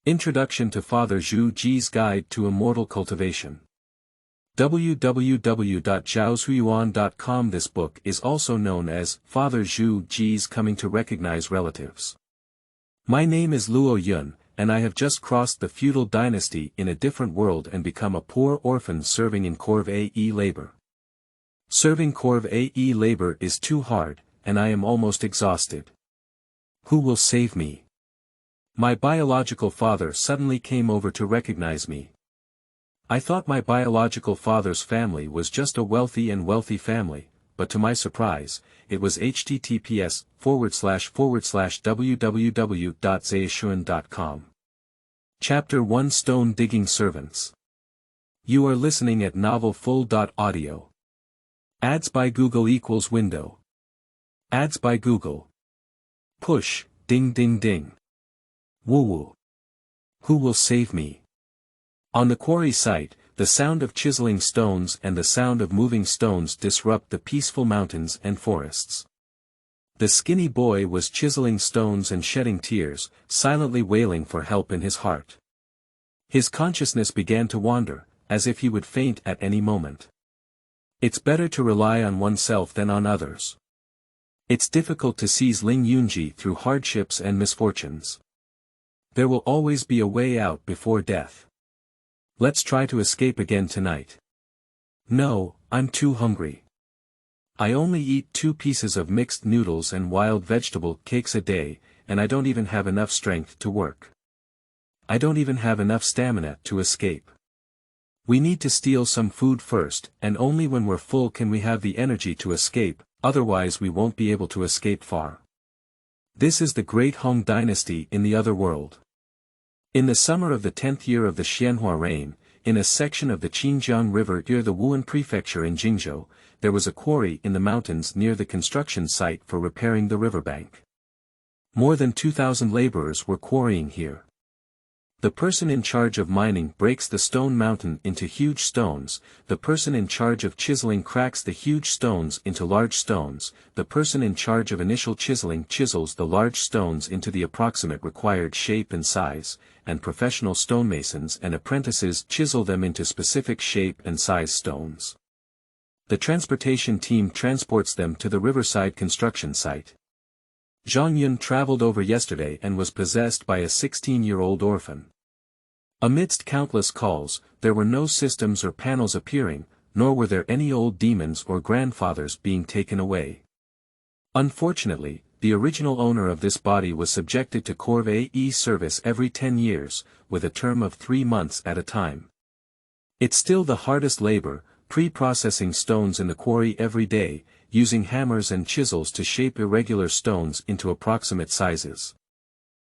Introduction to Father Zhu Ji's Guide to Immortal Cultivation. www.zhaosuiyuan.com. This book is also known as Father Zhu Ji's Coming to Recognize Relatives. My name is Luo Yun, and I have just crossed the feudal dynasty in a different world and become a poor orphan serving in corvée labor. Serving corvée labor is too hard, and I am almost exhausted. Who will save me? My biological father suddenly came over to recognize me. I thought my biological father's family was just a wealthy family, but to my surprise, it was https://www.zhaosuiyuan.com. Chapter 1 Stone Digging Servants. You are listening at Novel Full.audio. Ads by Google equals window. Ads by Google. Push, ding ding ding. Woo woo. Who will save me? On the quarry site, the sound of chiseling stones and the sound of moving stones disrupt the peaceful mountains and forests. The skinny boy was chiseling stones and shedding tears, silently wailing for help in his heart. His consciousness began to wander, as if he would faint at any moment. It's better to rely on oneself than on others. It's difficult to seize Ling Yunji through hardships and misfortunes. There will always be a way out before death. Let's try to escape again tonight. No, I'm too hungry. I only eat 2 pieces of mixed noodles and wild vegetable cakes a day, and I don't even have enough strength to work. I don't even have enough stamina to escape. We need to steal some food first, and only when we're full can we have the energy to escape, otherwise we won't be able to escape far. This is the Great Hong Dynasty in the other world. In the summer of the 10th year of the Xianhua reign, in a section of the Qinjiang River near the Wuhan Prefecture in Jingzhou, there was a quarry in the mountains near the construction site for repairing the riverbank. More than 2,000 laborers were quarrying here. The person in charge of mining breaks the stone mountain into huge stones, the person in charge of chiseling cracks the huge stones into large stones, the person in charge of initial chiseling chisels the large stones into the approximate required shape and size, and professional stonemasons and apprentices chisel them into specific shape and size stones. The transportation team transports them to the riverside construction site. Zhang Yun traveled over yesterday and was possessed by a 16-year-old orphan. Amidst countless calls, there were no systems or panels appearing, nor were there any old demons or grandfathers being taken away. Unfortunately, the original owner of this body was subjected to corvée service every 10 years, with a term of 3 months at a time. It's still the hardest labor, pre-processing stones in the quarry every day, using hammers and chisels to shape irregular stones into approximate sizes.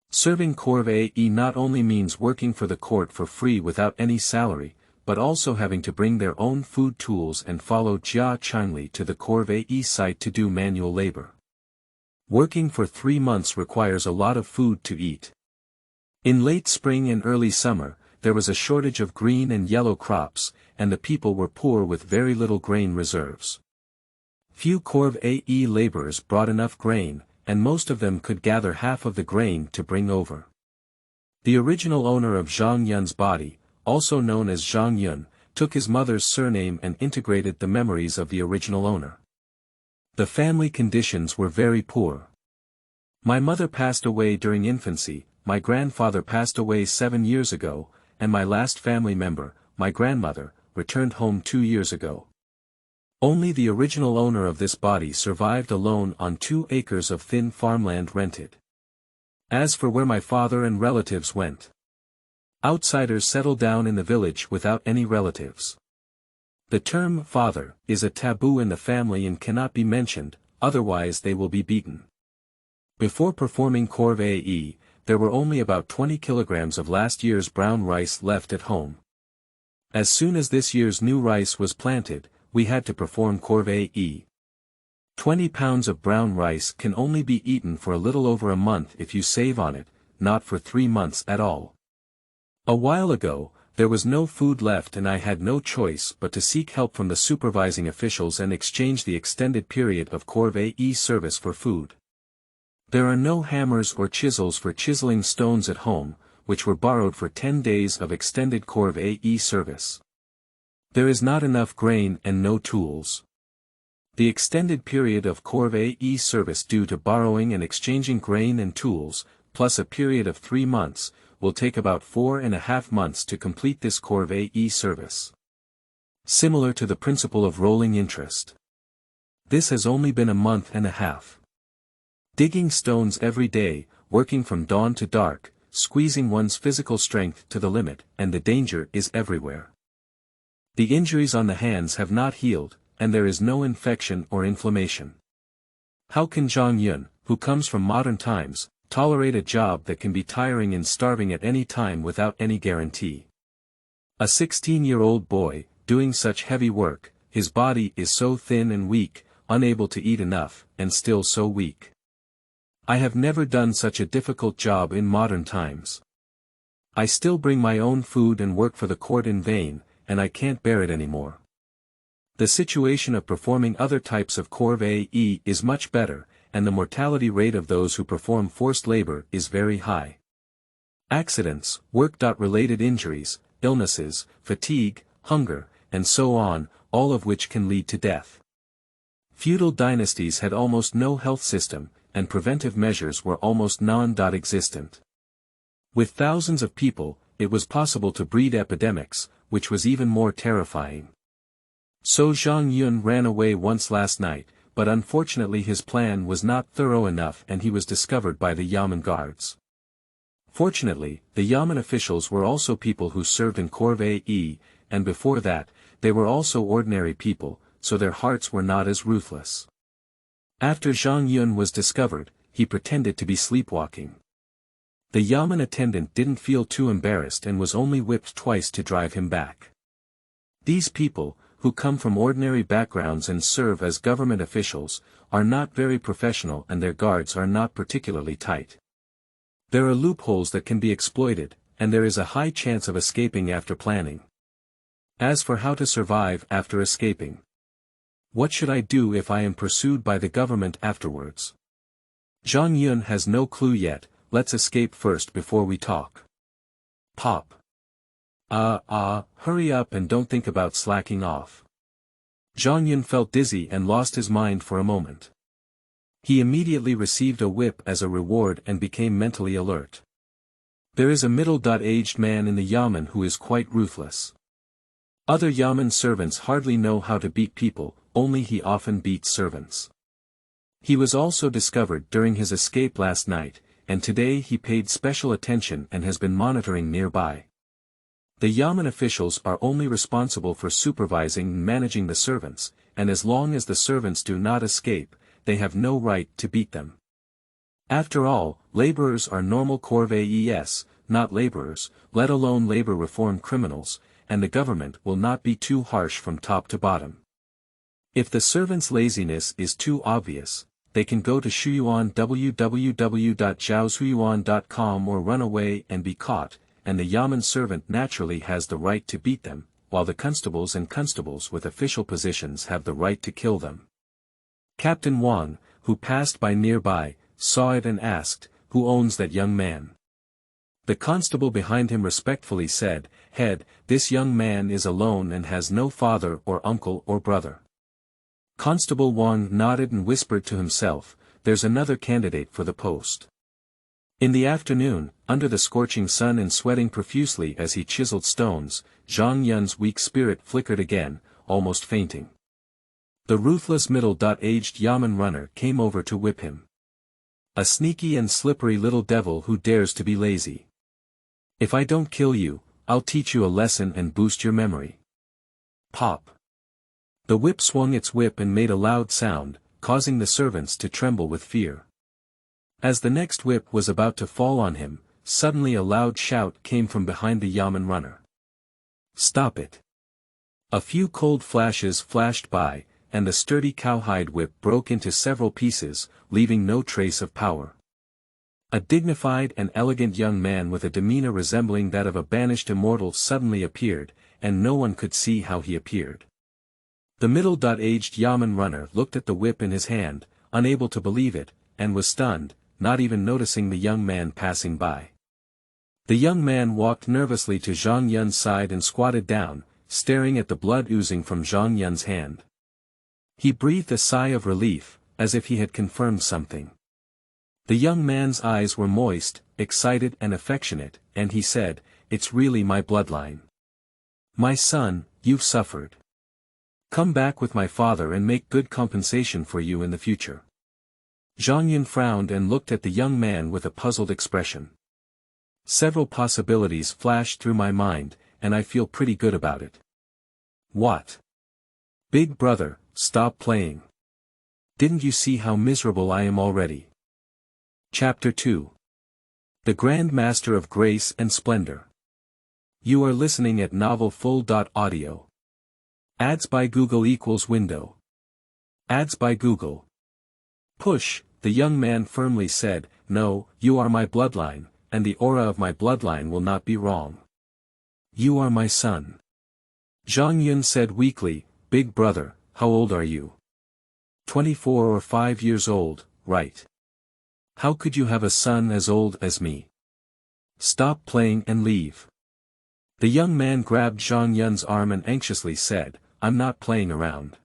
Serving corvée not only means working for the court for free without any salary, but also having to bring their own food tools and follow Jia Changli to the corvée site to do manual labor. Working for 3 months requires a lot of food to eat. In late spring and early summer, there was a shortage of green and yellow crops, and the people were poor with very little grain reserves. Few corvée laborers brought enough grain, and most of them could gather half of the grain to bring over. The original owner of Zhang Yun's body, also known as Zhang Yun, took his mother's surname and integrated the memories of the original owner. The family conditions were very poor. My mother passed away during infancy, my grandfather passed away 7 years ago, and my last family member, my grandmother, returned home 2 years ago. Only the original owner of this body survived alone on 2 acres of thin farmland rented. As for where my father and relatives went, outsiders settled down in the village without any relatives. The term father is a taboo in the family and cannot be mentioned, otherwise they will be beaten. Before performing corvée, there were only about 20 kilograms of last year's brown rice left at home. As soon as this year's new rice was planted, we had to perform corvée. 20 pounds of brown rice can only be eaten for a little over a month if you save on it, not for 3 months at all. A while ago, there was no food left and I had no choice but to seek help from the supervising officials and exchange the extended period of corvée service for food. There are no hammers or chisels for chiseling stones at home, which were borrowed for 10 days of extended Cultivate service. There is not enough grain and no tools. The extended period of Cultivate service due to borrowing and exchanging grain and tools, plus a period of 3 months, will take about 4.5 months to complete this Cultivate service. Similar to the principle of rolling interest. This has only been a month and a half. Digging stones every day, working from dawn to dark, squeezing one's physical strength to the limit, and the danger is everywhere. The injuries on the hands have not healed, and there is no infection or inflammation. How can Zhang Yun, who comes from modern times, tolerate a job that can be tiring and starving at any time without any guarantee? A 16-year-old boy, doing such heavy work, his body is so thin and weak, unable to eat enough, and still so weak. I have never done such a difficult job in modern times. I still bring my own food and work for the court in vain, and I can't bear it anymore. The situation of performing other types of Cultivate is much better, and the mortality rate of those who perform forced labor is very high. Accidents, work-related injuries, illnesses, fatigue, hunger, and so on, all of which can lead to death. Feudal dynasties had almost no health system, and preventive measures were almost non-existent. With thousands of people, it was possible to breed epidemics, which was even more terrifying. So Zhang Yun ran away once last night, but unfortunately his plan was not thorough enough and he was discovered by the Yamen guards. Fortunately, the Yamen officials were also people who served in Cultivate, and before that, they were also ordinary people, so their hearts were not as ruthless. After Zhang Yun was discovered, he pretended to be sleepwalking. The Yamen attendant didn't feel too embarrassed and was only whipped twice to drive him back. These people, who come from ordinary backgrounds and serve as government officials, are not very professional and their guards are not particularly tight. There are loopholes that can be exploited, and there is a high chance of escaping after planning. As for how to survive after escaping. What should I do if I am pursued by the government afterwards? Zhang Yun has no clue yet, let's escape first before we talk. Pop. Hurry up and don't think about slacking off. Zhang Yun felt dizzy and lost his mind for a moment. He immediately received a whip as a reward and became mentally alert. There is a middle-aged man in the Yamen who is quite ruthless. Other Yamen servants hardly know how to beat people, only he often beats servants. He was also discovered during his escape last night, and today he paid special attention and has been monitoring nearby. The Yamen officials are only responsible for supervising and managing the servants, and as long as the servants do not escape, they have no right to beat them. After all, laborers are normal Cultivates, not laborers, let alone labor reform criminals, and the government will not be too harsh from top to bottom. If the servants' laziness is too obvious, they can go to Shuyuan www.zhaoshuyuan.com or run away and be caught, and the Yamen servant naturally has the right to beat them, while the constables with official positions have the right to kill them. Captain Wang, who passed by nearby, saw it and asked, "Who owns that young man?" The constable behind him respectfully said, "Head, this young man is alone and has no father or uncle or brother." Constable Wang nodded and whispered to himself, "There's another candidate for the post." In the afternoon, under the scorching sun and sweating profusely as he chiseled stones, Zhang Yun's weak spirit flickered again, almost fainting. The ruthless middle-aged Yamen runner came over to whip him. A sneaky and slippery little devil who dares to be lazy. If I don't kill you, I'll teach you a lesson and boost your memory. Pop. The whip swung its whip and made a loud sound, causing the servants to tremble with fear. As the next whip was about to fall on him, suddenly a loud shout came from behind the Yamen runner. "Stop it!" A few cold flashes flashed by, and the sturdy cowhide whip broke into several pieces, leaving no trace of power. A dignified and elegant young man with a demeanor resembling that of a banished immortal suddenly appeared, and no one could see how he appeared. The middle-aged Yamen runner looked at the whip in his hand, unable to believe it, and was stunned, not even noticing the young man passing by. The young man walked nervously to Zhang Yun's side and squatted down, staring at the blood oozing from Zhang Yun's hand. He breathed a sigh of relief, as if he had confirmed something. The young man's eyes were moist, excited and affectionate, and he said, "It's really my bloodline. My son, you've suffered. Come back with my father and make good compensation for you in the future." Zhang Yun frowned and looked at the young man with a puzzled expression. "Several possibilities flashed through my mind, and I feel pretty good about it." "What?" "Big brother, stop playing. Didn't you see how miserable I am already?" Chapter 2. The Grand Master of Grace and Splendor. You are listening at novelfull.audio. Ads by Google equals window. Ads by Google. "Push," the young man firmly said, "No, you are my bloodline, and the aura of my bloodline will not be wrong. You are my son." Zhang Yun said weakly, "Big brother, how old are you?" 24 or 5 years old, right? How could you have a son as old as me? Stop playing and leave." The young man grabbed Zhang Yun's arm and anxiously said, "I'm not playing around.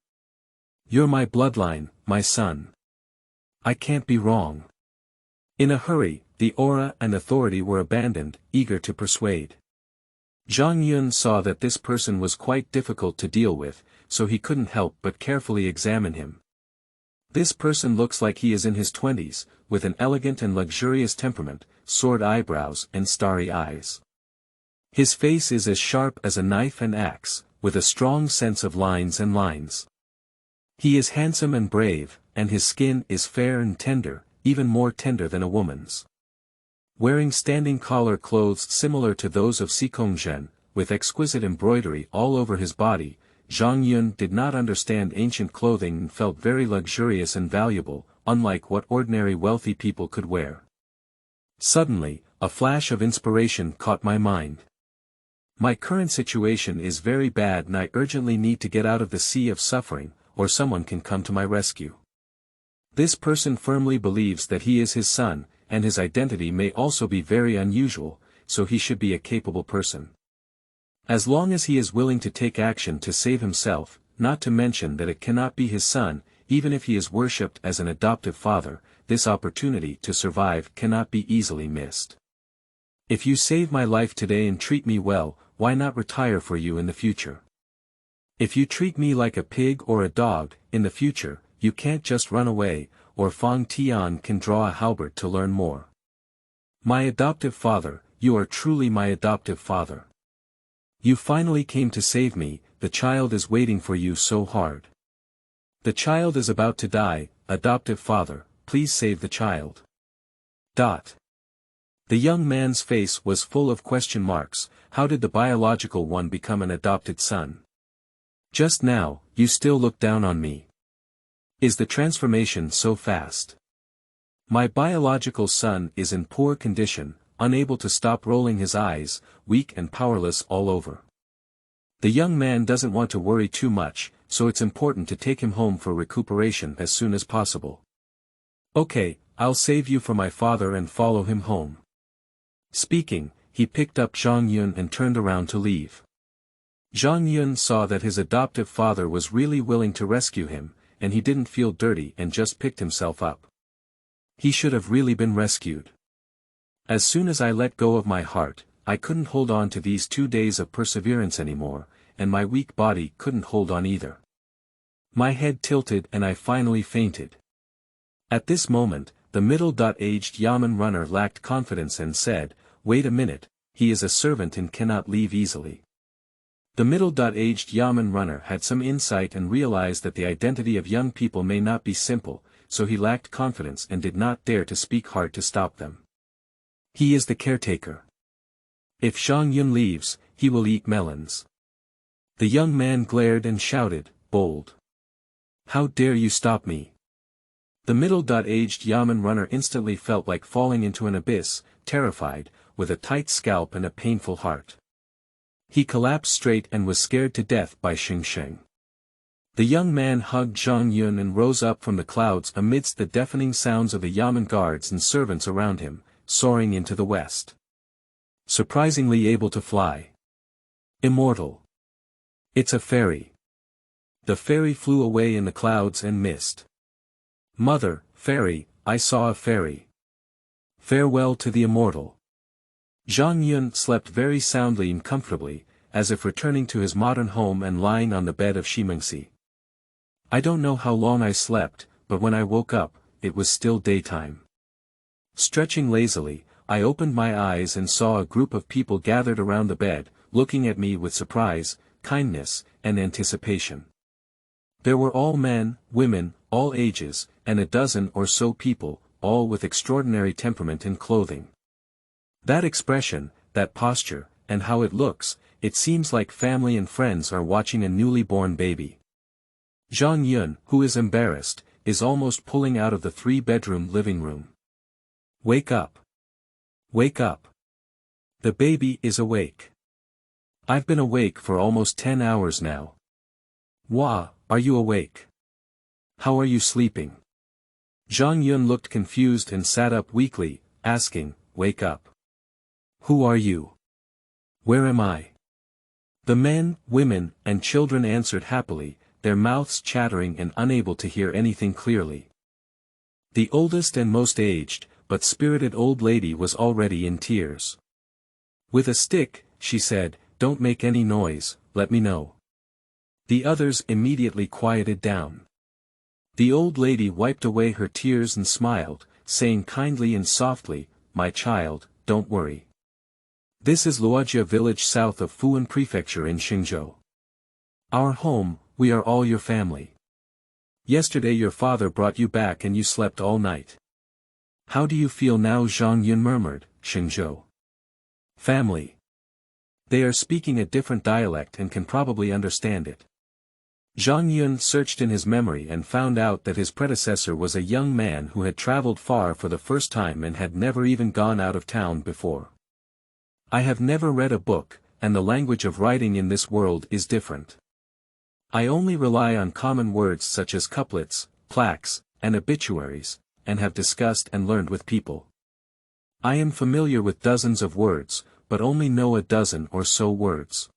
You're my bloodline, my son. I can't be wrong." In a hurry, the aura and authority were abandoned, eager to persuade. Zhang Yun saw that this person was quite difficult to deal with, so he couldn't help but carefully examine him. This person looks like he is in his 20s, with an elegant and luxurious temperament, sword eyebrows and starry eyes. His face is as sharp as a knife and axe, with a strong sense of lines and lines. He is handsome and brave, and his skin is fair and tender, even more tender than a woman's. Wearing standing collar clothes similar to those of Xikongzhen, with exquisite embroidery all over his body, Zhang Yun did not understand ancient clothing and felt very luxurious and valuable, unlike what ordinary wealthy people could wear. Suddenly, a flash of inspiration caught my mind. My current situation is very bad and I urgently need to get out of the sea of suffering, or someone can come to my rescue. This person firmly believes that he is his son, and his identity may also be very unusual, so he should be a capable person. As long as he is willing to take action to save himself, not to mention that it cannot be his son, even if he is worshipped as an adoptive father, this opportunity to survive cannot be easily missed. If you save my life today and treat me well, why not retire for you in the future? If you treat me like a pig or a dog, in the future, you can't just run away, or Fang Tian can draw a halberd to learn more. My adoptive father, you are truly my adoptive father. You finally came to save me, the child is waiting for you so hard. The child is about to die, adoptive father, please save the child. The young man's face was full of question marks. How did the biological one become an adopted son? Just now, you still look down on me. Is the transformation so fast? My biological son is in poor condition, unable to stop rolling his eyes, weak and powerless all over. The young man doesn't want to worry too much, so it's important to take him home for recuperation as soon as possible. Okay, I'll save you for my father and follow him home. Speaking, he picked up Zhang Yun and turned around to leave. Zhang Yun saw that his adoptive father was really willing to rescue him, and he didn't feel dirty and just picked himself up. He should have really been rescued. As soon as I let go of my heart, I couldn't hold on to these 2 days of perseverance anymore, and my weak body couldn't hold on either. My head tilted and I finally fainted. At this moment, the middle-aged Yamen runner lacked confidence and said, "Wait a minute, he is a servant and cannot leave easily." The middle-aged Yamen runner had some insight and realized that the identity of young people may not be simple, so he lacked confidence and did not dare to speak hard to stop them. He is the caretaker. If Zhang Yun leaves, he will eat melons. The young man glared and shouted, "Bold! How dare you stop me?" The middle-aged Yamen runner instantly felt like falling into an abyss, terrified, with a tight scalp and a painful heart. He collapsed straight and was scared to death by Xianxia. The young man hugged Zhang Yun and rose up from the clouds amidst the deafening sounds of the Yamen guards and servants around him, soaring into the west. Surprisingly able to fly. Immortal. It's a fairy. The fairy flew away in the clouds and mist. Mother, fairy, I saw a fairy. Farewell to the immortal. Zhang Yun slept very soundly and comfortably, as if returning to his modern home and lying on the bed of Xianxia. I don't know how long I slept, but when I woke up, it was still daytime. Stretching lazily, I opened my eyes and saw a group of people gathered around the bed, looking at me with surprise, kindness, and anticipation. There were all men, women, all ages, and a dozen or so people, all with extraordinary temperament and clothing. That expression, that posture, and how it looks, it seems like family and friends are watching a newly born baby. Zhang Yun, who is embarrassed, is almost pulling out of the 3-bedroom living room. Wake up. Wake up. The baby is awake. I've been awake for almost 10 hours now. Wah, are you awake? How are you sleeping? Zhang Yun looked confused and sat up weakly, asking, wake up. Who are you? Where am I? The men, women, and children answered happily, their mouths chattering and unable to hear anything clearly. The oldest and most aged, but spirited old lady was already in tears. With a stick, she said, don't make any noise, let me know. The others immediately quieted down. The old lady wiped away her tears and smiled, saying kindly and softly, my child, don't worry. This is Luojia village south of Fuan Prefecture in Xingzhou. Our home, we are all your family. Yesterday your father brought you back and you slept all night. How do you feel now? Zhang Yun murmured, Xingzhou. Family. They are speaking a different dialect and can probably understand it. Zhang Yun searched in his memory and found out that his predecessor was a young man who had traveled far for the first time and had never even gone out of town before. I have never read a book, and the language of writing in this world is different. I only rely on common words such as couplets, plaques, and obituaries, and have discussed and learned with people. I am familiar with dozens of words, but only know a dozen or so words.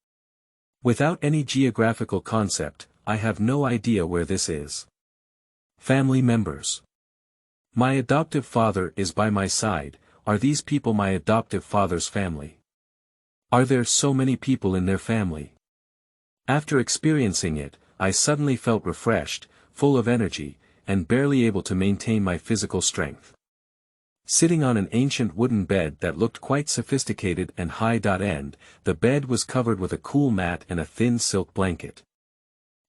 Without any geographical concept, I have no idea where this is. Family members. My adoptive father is by my side. Are these people my adoptive father's family? Are there so many people in their family? After experiencing it, I suddenly felt refreshed, full of energy, and barely able to maintain my physical strength. Sitting on an ancient wooden bed that looked quite sophisticated and high-end, the bed was covered with a cool mat and a thin silk blanket.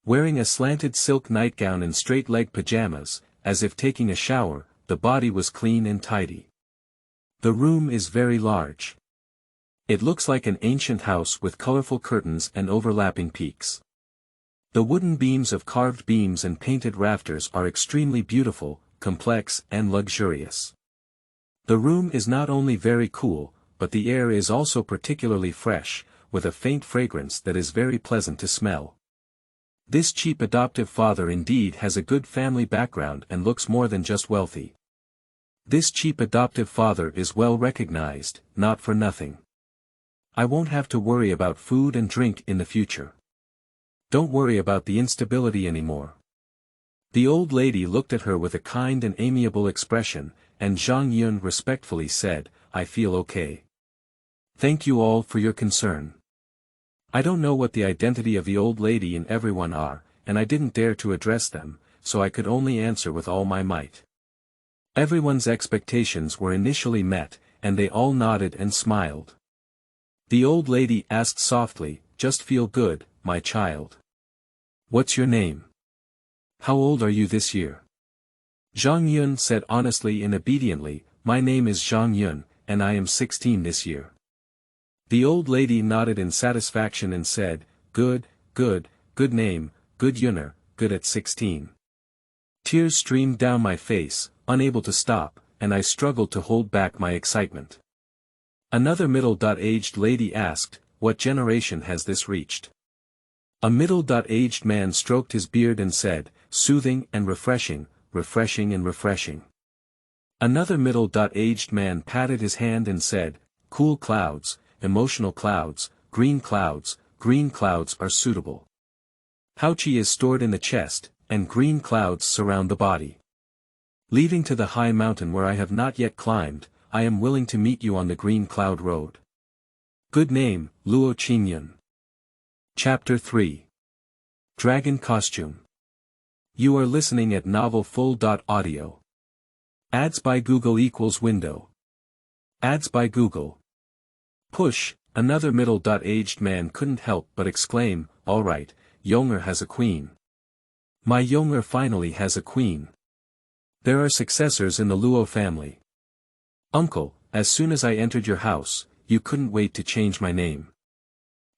Wearing a slanted silk nightgown and straight-leg pajamas, as if taking a shower, the body was clean and tidy. The room is very large. It looks like an ancient house with colorful curtains and overlapping peaks. The wooden beams of carved beams and painted rafters are extremely beautiful, complex, and luxurious. The room is not only very cool, but the air is also particularly fresh, with a faint fragrance that is very pleasant to smell. This cheap adoptive father indeed has a good family background and looks more than just wealthy. This cheap adoptive father is well recognized, not for nothing. I won't have to worry about food and drink in the future. Don't worry about the instability anymore. The old lady looked at her with a kind and amiable expression, and Zhang Yun respectfully said, I feel okay. Thank you all for your concern. I don't know what the identity of the old lady and everyone are, and I didn't dare to address them, so I could only answer with all my might. Everyone's expectations were initially met, and they all nodded and smiled. The old lady asked softly, just feel good, my child. What's your name? How old are you this year? Zhang Yun said honestly and obediently, my name is Zhang Yun, and I am 16 this year. The old lady nodded in satisfaction and said, good name, good Yuner, good at 16. Tears streamed down my face, unable to stop, and I struggled to hold back my excitement. Another middle-aged lady asked, what generation has this reached? A middle-aged man stroked his beard and said, soothing and refreshing, refreshing and refreshing. Another middle-aged man patted his hand and said, cool clouds, emotional clouds, green clouds are suitable. Haoqi is stored in the chest, and green clouds surround the body. Leaving to the high mountain where I have not yet climbed, I am willing to meet you on the green cloud road. Good name, Luo Qingyun. Chapter 3. Dragon Costume. You are listening at novelfull.audio. Ads by Google equals window. Ads by Google. Push, another middle-aged man couldn't help but exclaim, alright, Yonger has a queen. My Yonger finally has a queen. There are successors in the Luo family. Uncle, as soon as I entered your house, you couldn't wait to change my name.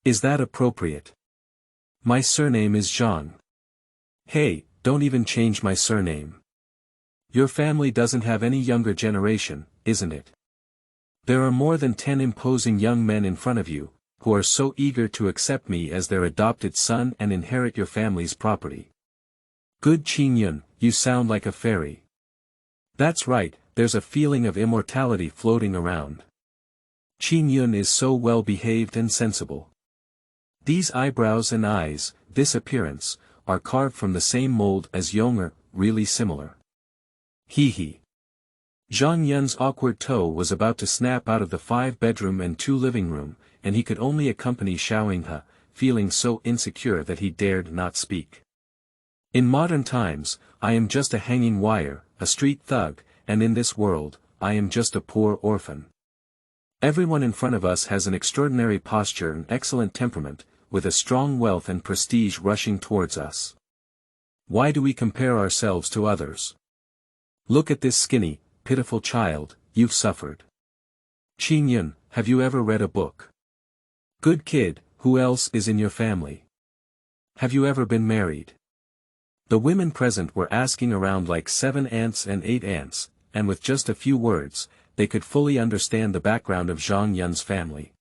Is that appropriate? My surname is Zhang. Hey, don't even change my surname. Your family doesn't have any younger generation, isn't it? There are more than 10 imposing young men in front of you, who are so eager to accept me as their adopted son and inherit your family's property. Good Qingyun, you sound like a fairy. That's right, there's a feeling of immortality floating around. Qingyun is so well behaved and sensible. These eyebrows and eyes, this appearance, are carved from the same mold as Yonger, really similar. Hee hee. Zhang Yun's awkward toe was about to snap out of the 5-bedroom and 2-living room, and he could only accompany Xiaoling, feeling so insecure that he dared not speak. In modern times, I am just a hanging wire, a street thug, and in this world, I am just a poor orphan. Everyone in front of us has an extraordinary posture and excellent temperament, with a strong wealth and prestige rushing towards us. Why do we compare ourselves to others? Look at this skinny, pitiful child, you've suffered. Qingyun, have you ever read a book? Good kid, who else is in your family? Have you ever been married? The women present were asking around like 7 aunts and 8 aunts, and with just a few words, they could fully understand the background of Zhang Yun's family.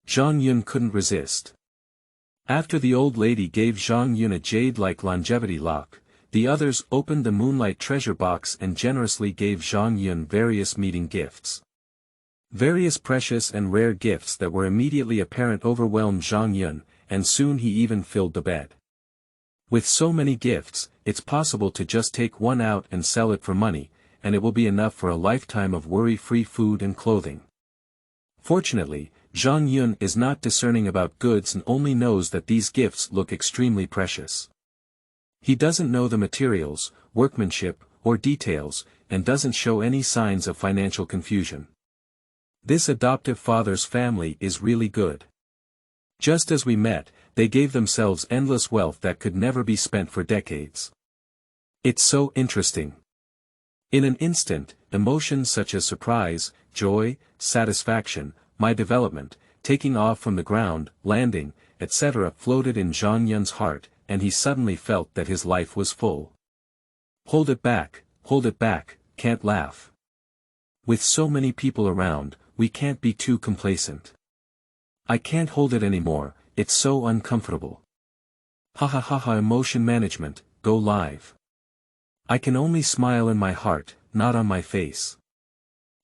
Zhang Yun couldn't resist. After the old lady gave Zhang Yun a jade-like longevity lock, the others opened the moonlight treasure box and generously gave Zhang Yun various meeting gifts. Various precious and rare gifts that were immediately apparent overwhelmed Zhang Yun, and soon he even filled the bed. With so many gifts, it's possible to just take one out and sell it for money, and it will be enough for a lifetime of worry-free food and clothing. Fortunately, Zhang Yun is not discerning about goods and only knows that these gifts look extremely precious. He doesn't know the materials, workmanship, or details, and doesn't show any signs of financial confusion. This adoptive father's family is really good. Just as we met, they gave themselves endless wealth that could never be spent for decades. It's so interesting. In an instant, emotions such as surprise, joy, satisfaction, my development, taking off from the ground, landing, etc. floated in Zhang Yun's heart, and he suddenly felt that his life was full. Hold it back, can't laugh. With so many people around, we can't be too complacent. I can't hold it anymore, it's so uncomfortable. Emotion management, go live. I can only smile in my heart, not on my face.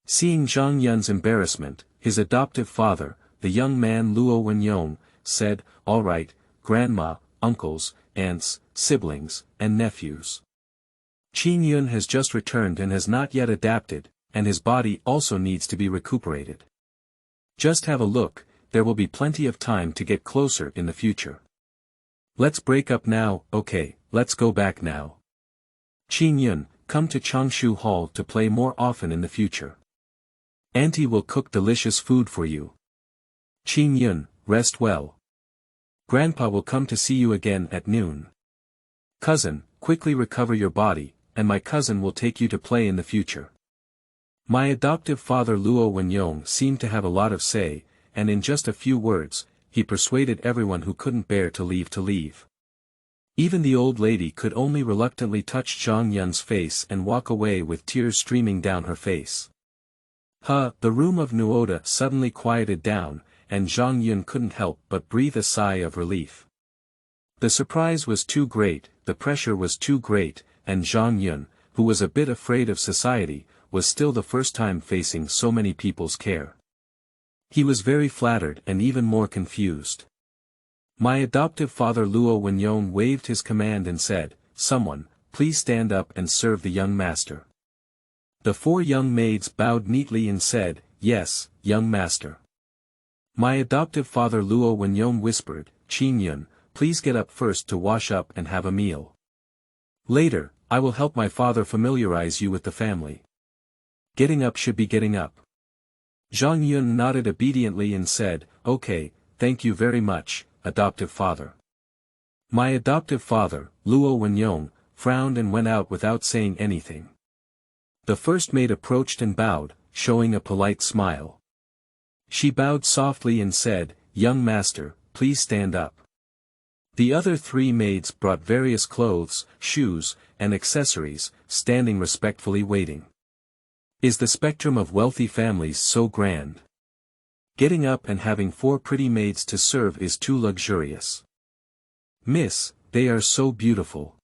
Seeing Zhang Yun's embarrassment, his adoptive father, the young man Luo Wenyong, said, all right, grandma, uncles, aunts, siblings, and nephews. Qingyun has just returned and has not yet adapted, and his body also needs to be recuperated. Just have a look, there will be plenty of time to get closer in the future. Let's break up now, okay, let's go back now. Qingyun, come to Changshu Hall to play more often in the future. Auntie will cook delicious food for you. Qingyun, rest well. Grandpa will come to see you again at noon. Cousin, quickly recover your body, and my cousin will take you to play in the future. My adoptive father Luo Wenyong seemed to have a lot of say, and in just a few words, he persuaded everyone who couldn't bear to leave. Even the old lady could only reluctantly touch Zhang Yun's face and walk away with tears streaming down her face. The room of Nuoda suddenly quieted down, and Zhang Yun couldn't help but breathe a sigh of relief. The surprise was too great, the pressure was too great, and Zhang Yun, who was a bit afraid of society, was still the first time facing so many people's care. He was very flattered and even more confused. My adoptive father Luo Wenyong waved his command and said, "Someone, please stand up and serve the young master." The 4 young maids bowed neatly and said, "Yes, young master." My adoptive father Luo Wenyong whispered, "Qin Yun, please get up first to wash up and have a meal. Later, I will help my father familiarize you with the family." Getting up should be getting up. Zhang Yun nodded obediently and said, "Okay, thank you very much, adoptive father." My adoptive father, Luo Wenyong, frowned and went out without saying anything. The first maid approached and bowed, showing a polite smile. She bowed softly and said, "Young master, please stand up." The other 3 maids brought various clothes, shoes, and accessories, standing respectfully waiting. Is the spectrum of wealthy families so grand? Getting up and having 4 pretty maids to serve is too luxurious. "Miss, they are so beautiful.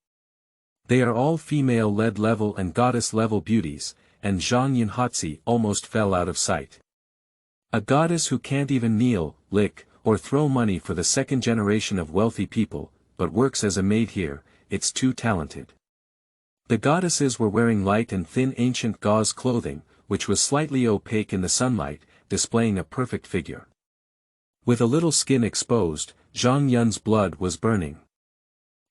They are all female-led level and goddess-level beauties," and Zhang Yunhatzi almost fell out of sight. A goddess who can't even kneel, lick, or throw money for the 2nd generation of wealthy people, but works as a maid here, it's too talented. The goddesses were wearing light and thin ancient gauze clothing, which was slightly opaque in the sunlight, displaying a perfect figure. With a little skin exposed, Zhang Yun's blood was burning.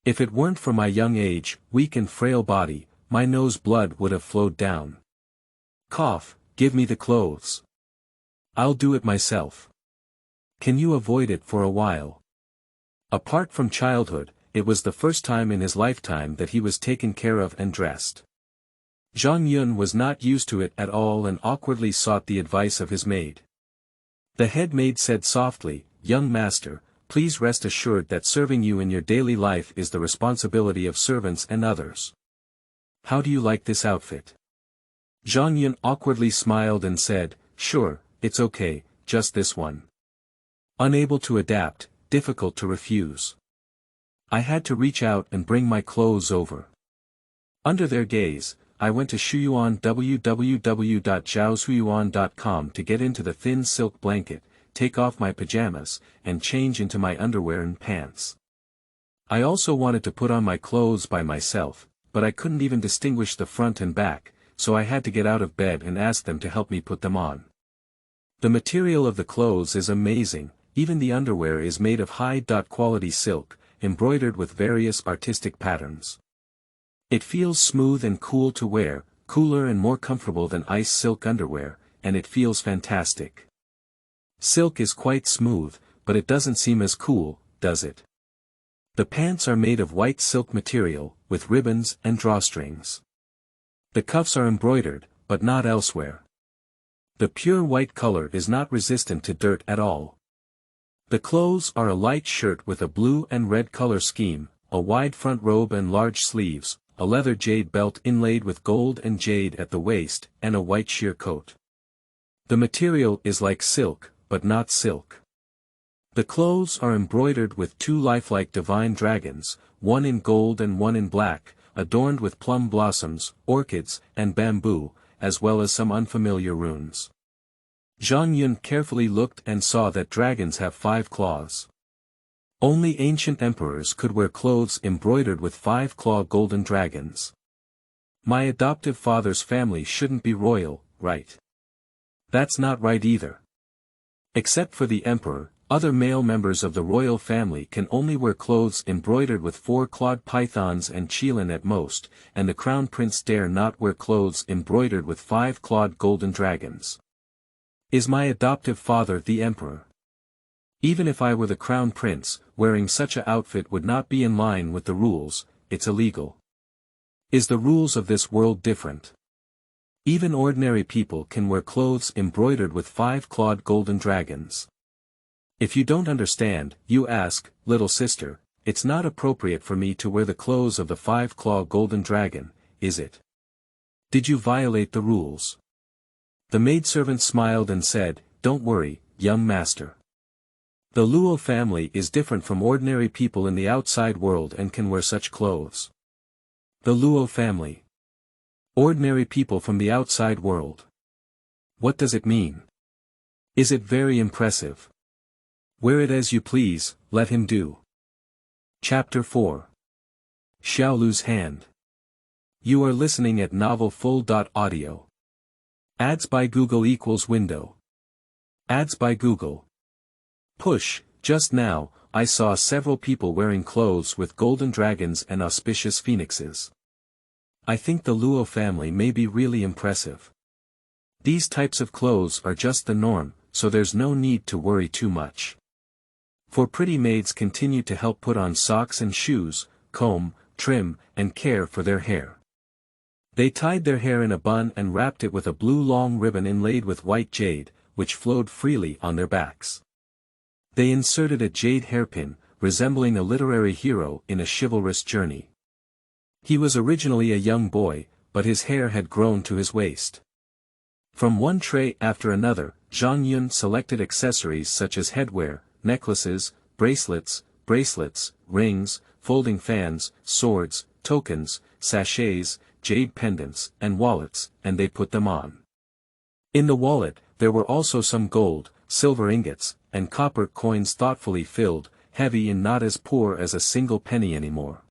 If it weren't for my young age, weak and frail body, my nose blood would have flowed down. Cough, give me the clothes. I'll do it myself. Can you avoid it for a while? Apart from childhood, it was the first time in his lifetime that he was taken care of and dressed. Zhang Yun was not used to it at all and awkwardly sought the advice of his maid. The head maid said softly, "Young master, please rest assured that serving you in your daily life is the responsibility of servants and others. How do you like this outfit?" Zhang Yun awkwardly smiled and said, "Sure, it's okay, just this one." Unable to adapt, difficult to refuse. I had to reach out and bring my clothes over. Under their gaze, I went to Shuyuan www.zhaoshuyuan.com to get into the thin silk blanket, take off my pajamas, and change into my underwear and pants. I also wanted to put on my clothes by myself, but I couldn't even distinguish the front and back, so I had to get out of bed and ask them to help me put them on. The material of the clothes is amazing, even the underwear is made of high-quality silk, embroidered with various artistic patterns. It feels smooth and cool to wear, cooler and more comfortable than ice silk underwear, and it feels fantastic. Silk is quite smooth, but it doesn't seem as cool, does it? The pants are made of white silk material, with ribbons and drawstrings. The cuffs are embroidered, but not elsewhere. The pure white color is not resistant to dirt at all. The clothes are a light shirt with a blue and red color scheme, a wide front robe and large sleeves, a leather jade belt inlaid with gold and jade at the waist, and a white sheer coat. The material is like silk, but not silk. The clothes are embroidered with 2 lifelike divine dragons, one in gold and one in black, adorned with plum blossoms, orchids, and bamboo, as well as some unfamiliar runes. Zhang Yun carefully looked and saw that dragons have 5 claws. Only ancient emperors could wear clothes embroidered with 5-claw golden dragons. My adoptive father's family shouldn't be royal, right? That's not right either. Except for the emperor, other male members of the royal family can only wear clothes embroidered with 4-clawed pythons and qilin at most, and the crown prince dare not wear clothes embroidered with 5-clawed golden dragons. Is my adoptive father the emperor? Even if I were the crown prince, wearing such a outfit would not be in line with the rules, it's illegal. Is the rules of this world different? Even ordinary people can wear clothes embroidered with 5-clawed golden dragons. If you don't understand, you ask, little sister, it's not appropriate for me to wear the clothes of the 5-claw golden dragon, is it? Did you violate the rules? The maidservant smiled and said, "Don't worry, young master. The Luo family is different from ordinary people in the outside world and can wear such clothes." The Luo family. Ordinary people from the outside world. What does it mean? Is it very impressive? Wear it as you please, let him do. Chapter 4. Xiaolu's Hand. You are listening at novelfull.audio. Ads by Google equals window. Ads by Google. Push, just now, I saw several people wearing clothes with golden dragons and auspicious phoenixes. I think the Luo family may be really impressive. These types of clothes are just the norm, so there's no need to worry too much. For pretty maids continue to help put on socks and shoes, comb, trim, and care for their hair. They tied their hair in a bun and wrapped it with a blue long ribbon inlaid with white jade, which flowed freely on their backs. They inserted a jade hairpin, resembling a literary hero in a chivalrous journey. He was originally a young boy, but his hair had grown to his waist. From one tray after another, Zhang Yun selected accessories such as headwear, necklaces, bracelets, rings, folding fans, swords, tokens, sachets, jade pendants, and wallets, and they put them on. In the wallet, there were also some gold, silver ingots, and copper coins thoughtfully filled, heavy and not as poor as a single penny anymore.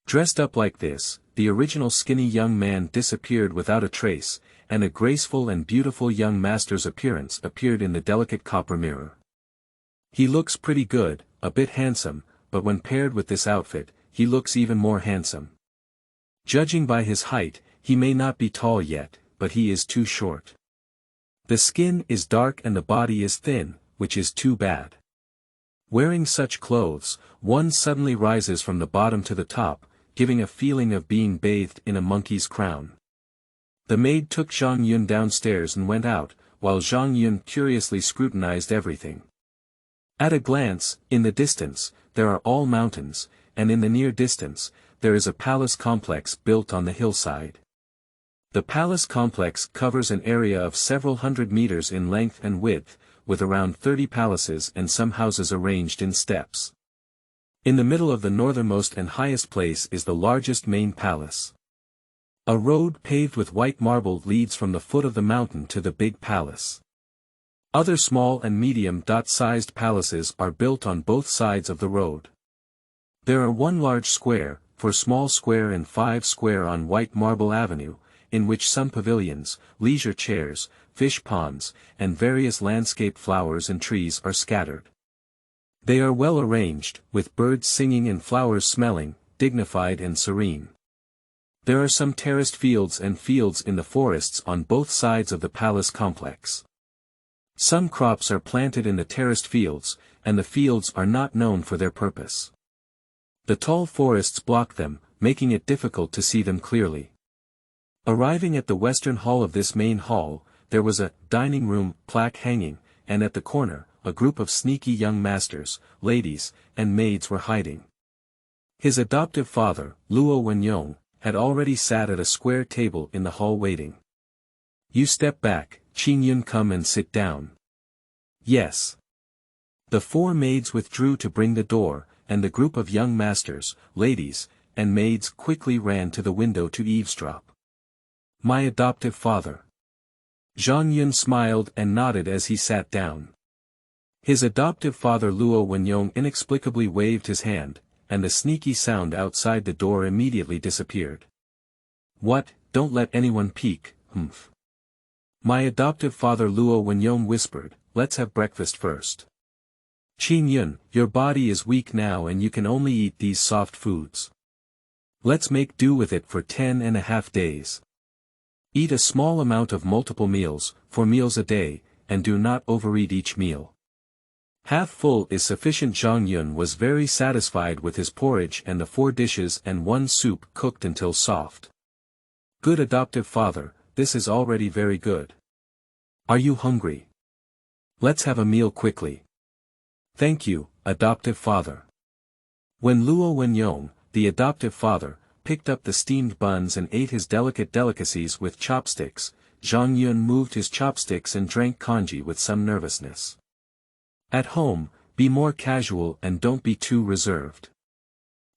Dressed up like this, the original skinny young man disappeared without a trace, and a graceful and beautiful young master's appearance appeared in the delicate copper mirror. He looks pretty good, a bit handsome, but when paired with this outfit, he looks even more handsome. Judging by his height, he may not be tall yet, but he is too short. The skin is dark and the body is thin, which is too bad. Wearing such clothes, one suddenly rises from the bottom to the top, giving a feeling of being bathed in a monkey's crown. The maid took Zhang Yun downstairs and went out, while Zhang Yun curiously scrutinized everything. At a glance, in the distance, there are all mountains, and in the near distance, there is a palace complex built on the hillside. The palace complex covers an area of several hundred meters in length and width, with around 30 palaces and some houses arranged in steps. In the middle of the northernmost and highest place is the largest main palace. A road paved with white marble leads from the foot of the mountain to the big palace. Other small and medium-sized palaces are built on both sides of the road. There are one large square, 4 small square and 5 square on white marble avenue, in which some pavilions, leisure chairs, fish ponds, and various landscape flowers and trees are scattered. They are well arranged, with birds singing and flowers smelling, dignified and serene. There are some terraced fields and fields in the forests on both sides of the palace complex. Some crops are planted in the terraced fields, and the fields are not known for their purpose. The tall forests block them, making it difficult to see them clearly. Arriving at the western hall of this main hall, there was a dining room plaque hanging, and at the corner, a group of sneaky young masters, ladies, and maids were hiding. His adoptive father, Luo Wenyong, had already sat at a square table in the hall waiting. You step back, Qin Yun, come and sit down. Yes. The 4 maids withdrew to bring the door, and the group of young masters, ladies, and maids quickly ran to the window to eavesdrop. My adoptive father. Zhang Yun smiled and nodded as he sat down. His adoptive father Luo Wenyong inexplicably waved his hand, and the sneaky sound outside the door immediately disappeared. What, don't let anyone peek, humph. My adoptive father Luo Wenyong whispered, let's have breakfast first. Qin Yun, your body is weak now and you can only eat these soft foods. Let's make do with it for 10.5 days. Eat a small amount of multiple meals, 4 meals a day, and do not overeat each meal. Half full is sufficient. Zhang Yun was very satisfied with his porridge and the 4 dishes and 1 soup cooked until soft. Good adoptive father, this is already very good. Are you hungry? Let's have a meal quickly. Thank you, adoptive father. When Luo Wenyong, the adoptive father, picked up the steamed buns and ate his delicate delicacies with chopsticks, Zhang Yun moved his chopsticks and drank congee with some nervousness. At home, be more casual and don't be too reserved.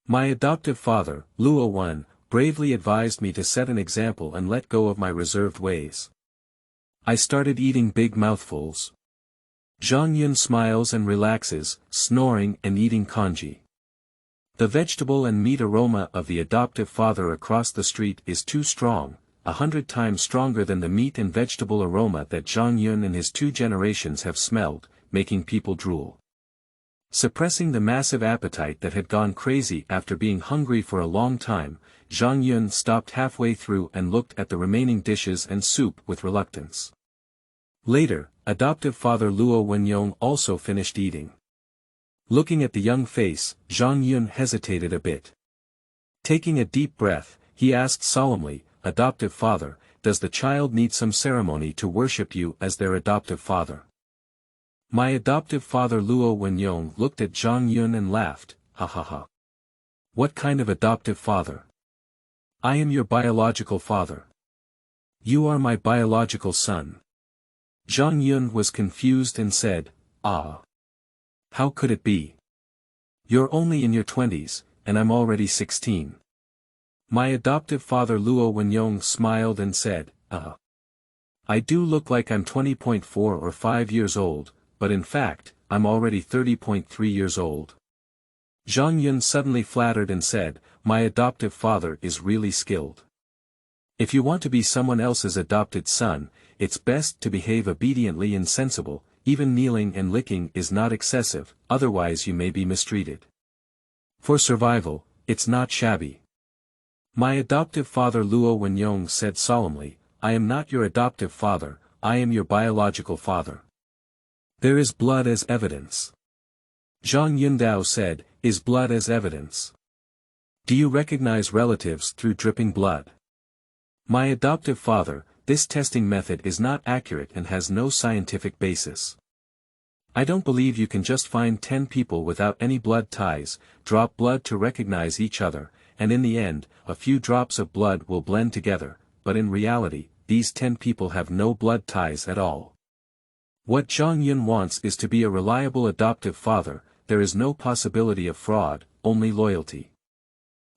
My adoptive father, Luo Wen, bravely advised me to set an example and let go of my reserved ways. I started eating big mouthfuls. Zhang Yun smiles and relaxes, snoring and eating congee. The vegetable and meat aroma of the adoptive father across the street is too strong, 100 times stronger than the meat and vegetable aroma that Zhang Yun and his 2 generations have smelled, making people drool. Suppressing the massive appetite that had gone crazy after being hungry for a long time, Zhang Yun stopped halfway through and looked at the remaining dishes and soup with reluctance. Later, adoptive father Luo Wenyong also finished eating. Looking at the young face, Zhang Yun hesitated a bit. Taking a deep breath, he asked solemnly, "Adoptive father, does the child need some ceremony to worship you as their adoptive father?" My adoptive father Luo Wenyong looked at Zhang Yun and laughed, "Ha ha ha. What kind of adoptive father? I am your biological father. You are my biological son." Zhang Yun was confused and said, "Ah. How could it be? You're only in your 20s, and I'm already 16. My adoptive father Luo Wenyong smiled and said, I do look like I'm 20.4 or 5 years old, but in fact, I'm already 30.3 years old." Zhang Yun suddenly flattered and said, "My adoptive father is really skilled. If you want to be someone else's adopted son, it's best to behave obediently and sensible. Even kneeling and licking is not excessive, otherwise you may be mistreated. For survival, it's not shabby." My adoptive father Luo Wenyong said solemnly, "I am not your adoptive father, I am your biological father. There is blood as evidence." Zhang Yundao said, "Is blood as evidence? Do you recognize relatives through dripping blood?" My adoptive father, this testing method is not accurate and has no scientific basis. I don't believe you can just find 10 people without any blood ties, drop blood to recognize each other, and in the end, a few drops of blood will blend together, but in reality, these 10 people have no blood ties at all. What Zhang Yun wants is to be a reliable adoptive father. There is no possibility of fraud, only loyalty.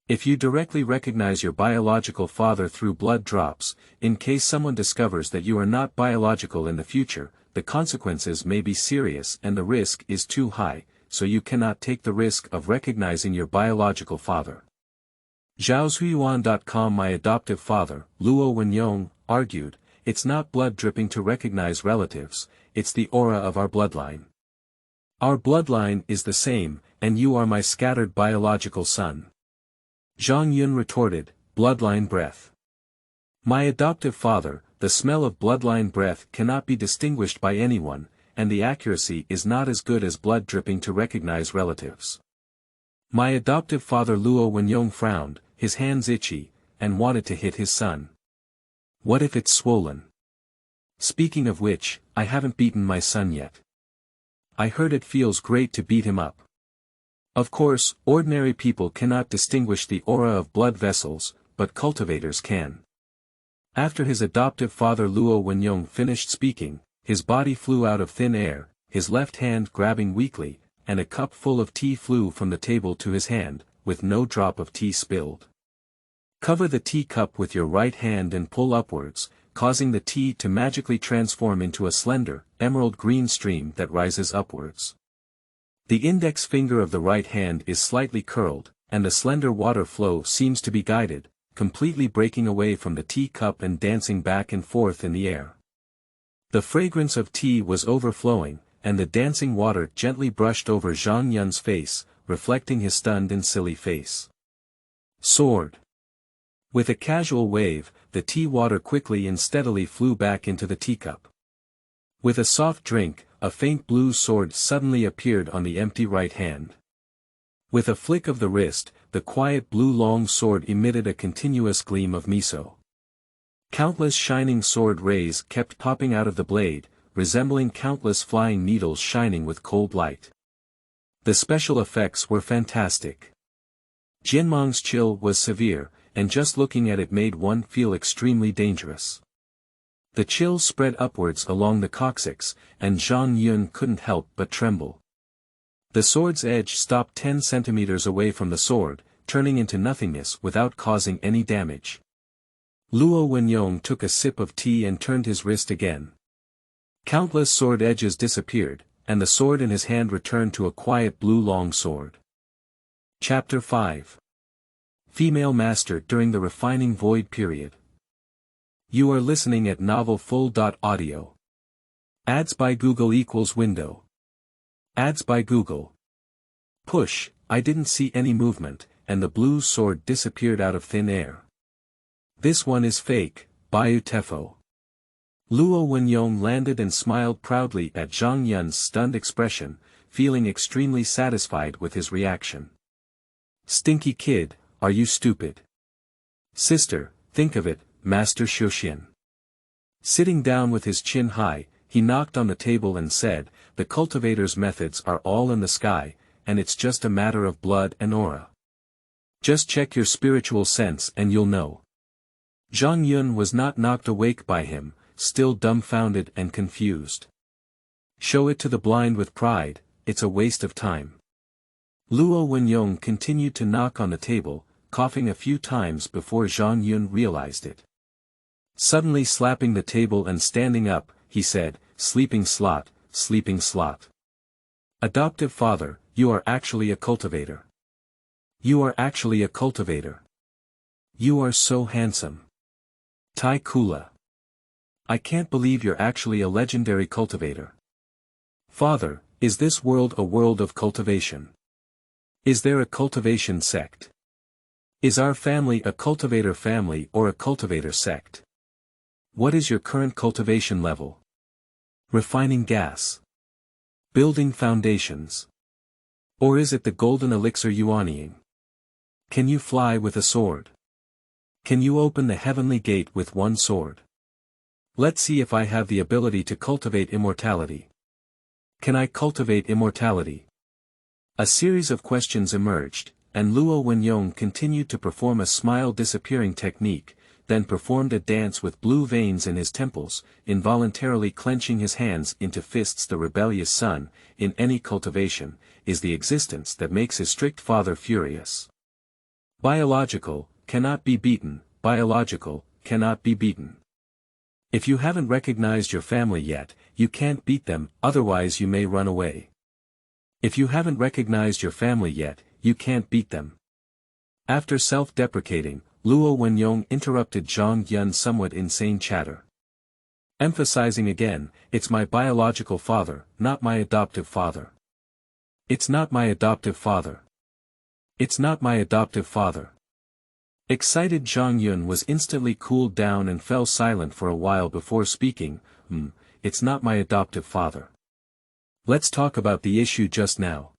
If you directly recognize your biological father through blood drops, in case someone discovers that you are not biological in the future, the consequences may be serious and the risk is too high, so you cannot take the risk of recognizing your biological father. Zhaozuiyuan.com My adoptive father, Luo Wenyong, argued, "It's not blood dripping to recognize relatives, it's the aura of our bloodline. Our bloodline is the same, and you are my scattered biological son." Zhang Yun retorted, "Bloodline breath. My adoptive father, the smell of bloodline breath cannot be distinguished by anyone, and the accuracy is not as good as blood dripping to recognize relatives." My adoptive father Luo Wenyong frowned, his hands itchy, and wanted to hit his son. "What if it's swollen? Speaking of which, I haven't beaten my son yet. I heard it feels great to beat him up." Of course, ordinary people cannot distinguish the aura of blood vessels, but cultivators can. After his adoptive father Luo Wenyong finished speaking, his body flew out of thin air, his left hand grabbing weakly, and a cup full of tea flew from the table to his hand, with no drop of tea spilled. Cover the teacup with your right hand and pull upwards, causing the tea to magically transform into a slender, emerald green stream that rises upwards. The index finger of the right hand is slightly curled, and the slender water flow seems to be guided, completely breaking away from the teacup and dancing back and forth in the air. The fragrance of tea was overflowing, and the dancing water gently brushed over Zhang Yun's face, reflecting his stunned and silly face. Sword. With a casual wave, the tea water quickly and steadily flew back into the teacup. With a soft drink, a faint blue sword suddenly appeared on the empty right hand. With a flick of the wrist, the quiet blue long sword emitted a continuous gleam of miso. Countless shining sword rays kept popping out of the blade, resembling countless flying needles shining with cold light. The special effects were fantastic. Jianmang's chill was severe, and just looking at it made one feel extremely dangerous. The chill spread upwards along the coccyx, and Zhang Yun couldn't help but tremble. The sword's edge stopped 10 centimeters away from the sword, turning into nothingness without causing any damage. Luo Wenyong took a sip of tea and turned his wrist again. Countless sword edges disappeared, and the sword in his hand returned to a quiet blue long sword. Chapter 5. Female Master during the Refining Void Period. You are listening at Novel Full.audio. Ads by Google equals window. Ads by Google. Push, I didn't see any movement, and the blue sword disappeared out of thin air. This one is fake, Bayu Tefo. Luo Wenyong landed and smiled proudly at Zhang Yun's stunned expression, feeling extremely satisfied with his reaction. Stinky kid, are you stupid? Sister, think of it, Master Xiaoxian. Sitting down with his chin high, he knocked on the table and said, the cultivator's methods are all in the sky, and it's just a matter of blood and aura. Just check your spiritual sense and you'll know. Zhang Yun was not knocked awake by him, still dumbfounded and confused. Show it to the blind with pride, it's a waste of time. Luo Wenyong continued to knock on the table, coughing a few times before Zhang Yun realized it. Suddenly slapping the table and standing up, he said, sleeping slot, sleeping slot. Adoptive father, you are actually a cultivator. You are actually a cultivator. You are so handsome. Tai Kula. I can't believe you're actually a legendary cultivator. Father, is this world a world of cultivation? Is there a cultivation sect? Is our family a cultivator family or a cultivator sect? What is your current cultivation level? Refining gas. Building foundations. Or is it the golden elixir yuanying? Can you fly with a sword? Can you open the heavenly gate with one sword? Let's see if I have the ability to cultivate immortality. Can I cultivate immortality? A series of questions emerged, and Luo Wenyong continued to perform a smile disappearing technique, then performed a dance with blue veins in his temples, involuntarily clenching his hands into fists. The rebellious son, in any cultivation, is the existence that makes his strict father furious. Biological, cannot be beaten, biological, cannot be beaten. If you haven't recognized your family yet, you can't beat them, otherwise you may run away. If you haven't recognized your family yet, you can't beat them. After self-deprecating, Luo Wenyong interrupted Zhang Yun's somewhat insane chatter. Emphasizing again, it's my biological father, not my adoptive father. It's not my adoptive father. It's not my adoptive father. Excited Zhang Yun was instantly cooled down and fell silent for a while before speaking, it's not my adoptive father. Let's talk about the issue just now.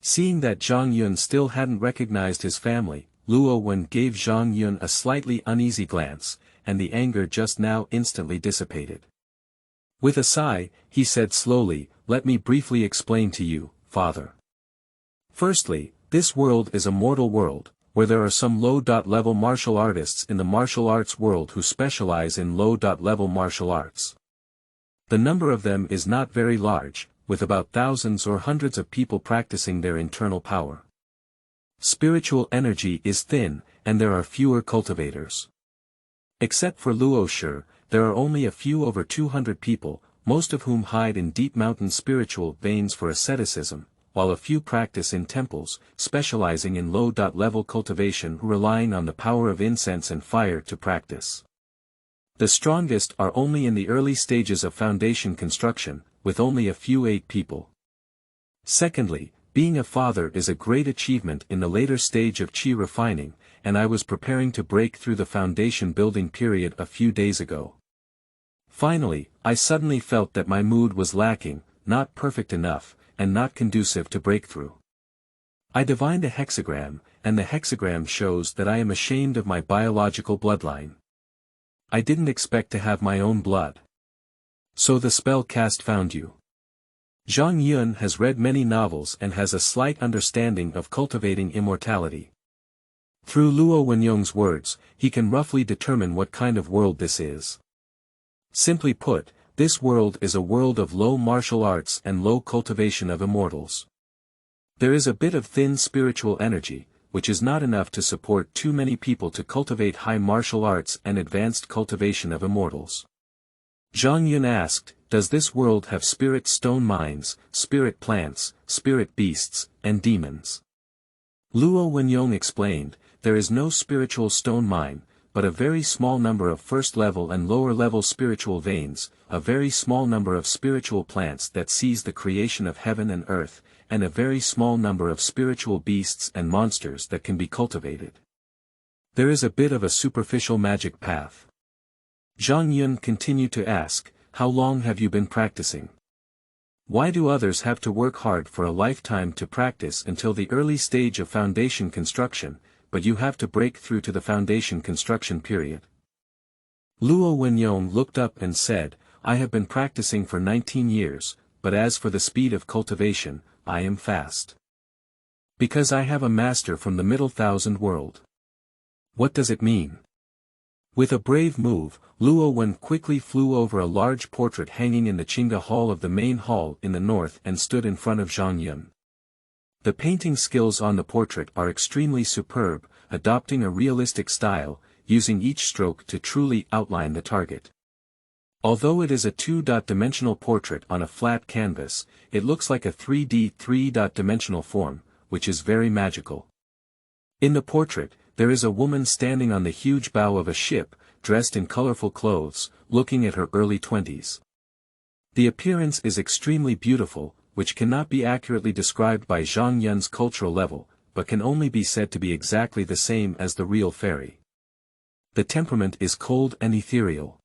Seeing that Zhang Yun still hadn't recognized his family, Luo Wen gave Zhang Yun a slightly uneasy glance, and the anger just now instantly dissipated. With a sigh, he said slowly, let me briefly explain to you, father. Firstly, this world is a mortal world, where there are some low-level martial artists in the martial arts world who specialize in low-level martial arts. The number of them is not very large, with about thousands or hundreds of people practicing their internal power. Spiritual energy is thin, and there are fewer cultivators. Except for Luo Shi, there are only a few over 200 people, most of whom hide in deep mountain spiritual veins for asceticism, while a few practice in temples, specializing in low-level cultivation, relying on the power of incense and fire to practice. The strongest are only in the early stages of foundation construction, with only a few 8 people. Secondly, being a father is a great achievement in the later stage of qi refining, and I was preparing to break through the foundation building period a few days ago. Finally, I suddenly felt that my mood was lacking, not perfect enough, and not conducive to breakthrough. I divined a hexagram, and the hexagram shows that I am ashamed of my biological bloodline. I didn't expect to have my own blood. So the spell cast found you. Zhang Yun has read many novels and has a slight understanding of cultivating immortality. Through Luo Wenyong's words, he can roughly determine what kind of world this is. Simply put, this world is a world of low martial arts and low cultivation of immortals. There is a bit of thin spiritual energy, which is not enough to support too many people to cultivate high martial arts and advanced cultivation of immortals. Zhang Yun asked, does this world have spirit stone mines, spirit plants, spirit beasts, and demons? Luo Wenyong explained, there is no spiritual stone mine, but a very small number of first-level and lower-level spiritual veins, a very small number of spiritual plants that seize the creation of heaven and earth, and a very small number of spiritual beasts and monsters that can be cultivated. There is a bit of a superficial magic path. Zhang Yun continued to ask, how long have you been practicing? Why do others have to work hard for a lifetime to practice until the early stage of foundation construction, but you have to break through to the foundation construction period? Luo Wenyong looked up and said, I have been practicing for 19 years, but as for the speed of cultivation, I am fast. Because I have a master from the Middle Thousand World. What does it mean? With a brave move, Luo Wen quickly flew over a large portrait hanging in the Qingda Hall of the main hall in the north and stood in front of Zhang Yun. The painting skills on the portrait are extremely superb, adopting a realistic style, using each stroke to truly outline the target. Although it is a 2-dimensional portrait on a flat canvas, it looks like a 3D 3-dimensional form, which is very magical. In the portrait, there is a woman standing on the huge bow of a ship, dressed in colorful clothes, looking at her early 20s. The appearance is extremely beautiful, which cannot be accurately described by Zhang Yun's cultural level, but can only be said to be exactly the same as the real fairy. The temperament is cold and ethereal.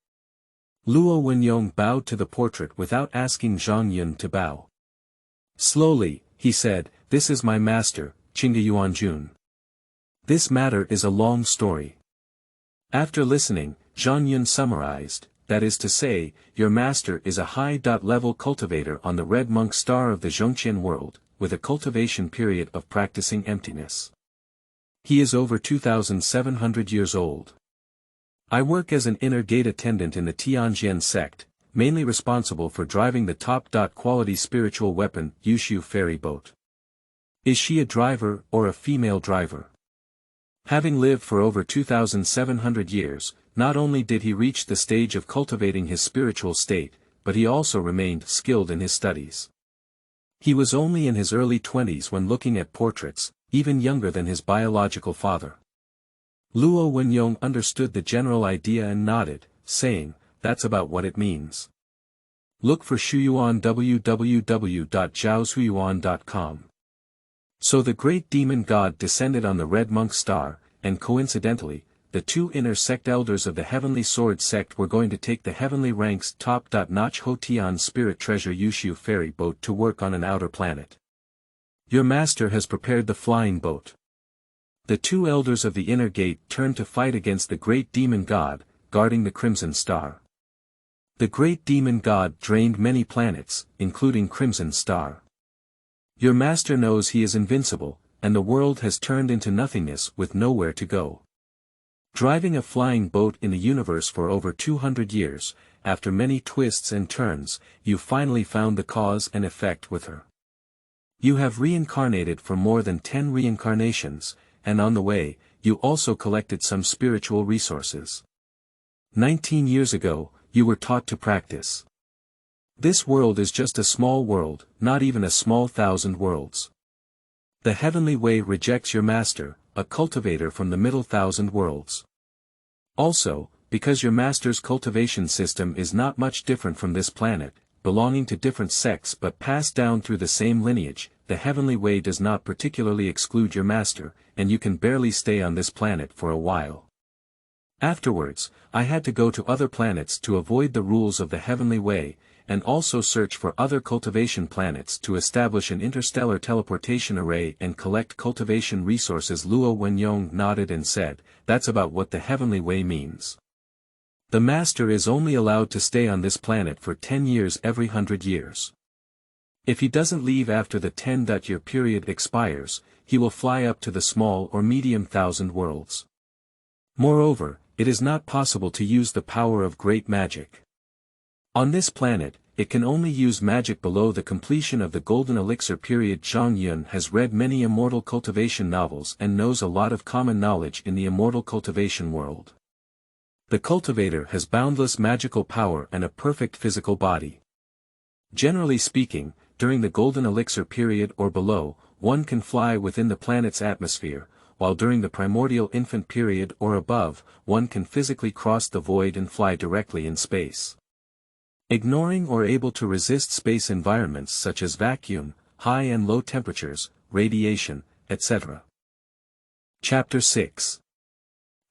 Luo Wenyong bowed to the portrait without asking Zhang Yun to bow. Slowly, he said, this is my master, Qingda Yuanjun. This matter is a long story. After listening, Zhang Yun summarized, that is to say, your master is a high-level cultivator on the Red Monk Star of the Zhongqian world, with a cultivation period of practicing emptiness. He is over 2,700 years old. I work as an inner gate attendant in the Tianjian sect, mainly responsible for driving the top-quality spiritual weapon Yushu ferry boat. Is she a driver or a female driver? Having lived for over 2,700 years, not only did he reach the stage of cultivating his spiritual state, but he also remained skilled in his studies. He was only in his early 20s when looking at portraits, even younger than his biological father. Luo Wenyong understood the general idea and nodded, saying, that's about what it means. Look for Shuyuan www.zhaoshuyuan.com. So the great demon god descended on the Red Monk Star, and coincidentally, the two inner sect elders of the Heavenly Sword sect were going to take the heavenly rank's top-notch Hotian spirit treasure Yushu ferry boat to work on an outer planet. Your master has prepared the flying boat. The two elders of the inner gate turned to fight against the great demon god, guarding the Crimson Star. The great demon god drained many planets, including Crimson Star. Your master knows he is invincible, and the world has turned into nothingness with nowhere to go. Driving a flying boat in the universe for over 200 years, after many twists and turns, you finally found the cause and effect with her. You have reincarnated for more than 10 reincarnations, and on the way, you also collected some spiritual resources. 19 years ago, you were taught to practice. This world is just a small world, not even a small 1,000 worlds. The heavenly way rejects your master, a cultivator from the Middle Thousand Worlds. Also, because your master's cultivation system is not much different from this planet, belonging to different sects but passed down through the same lineage, the heavenly way does not particularly exclude your master, and you can barely stay on this planet for a while. Afterwards, I had to go to other planets to avoid the rules of the heavenly way, and also search for other cultivation planets to establish an interstellar teleportation array and collect cultivation resources. Luo Wenyong nodded and said, that's about what the heavenly way means. The master is only allowed to stay on this planet for 10 years every 100 years. If he doesn't leave after the 10-year period expires, he will fly up to the small or medium 1,000 worlds. Moreover, it is not possible to use the power of great magic. On this planet, it can only use magic below the completion of the Golden Elixir period. Zhang Yun has read many immortal cultivation novels and knows a lot of common knowledge in the immortal cultivation world. The cultivator has boundless magical power and a perfect physical body. Generally speaking, during the Golden Elixir period or below, one can fly within the planet's atmosphere, while during the Primordial Infant period or above, one can physically cross the void and fly directly in space. Ignoring or able to resist space environments such as vacuum, high and low temperatures, radiation, etc. Chapter 6.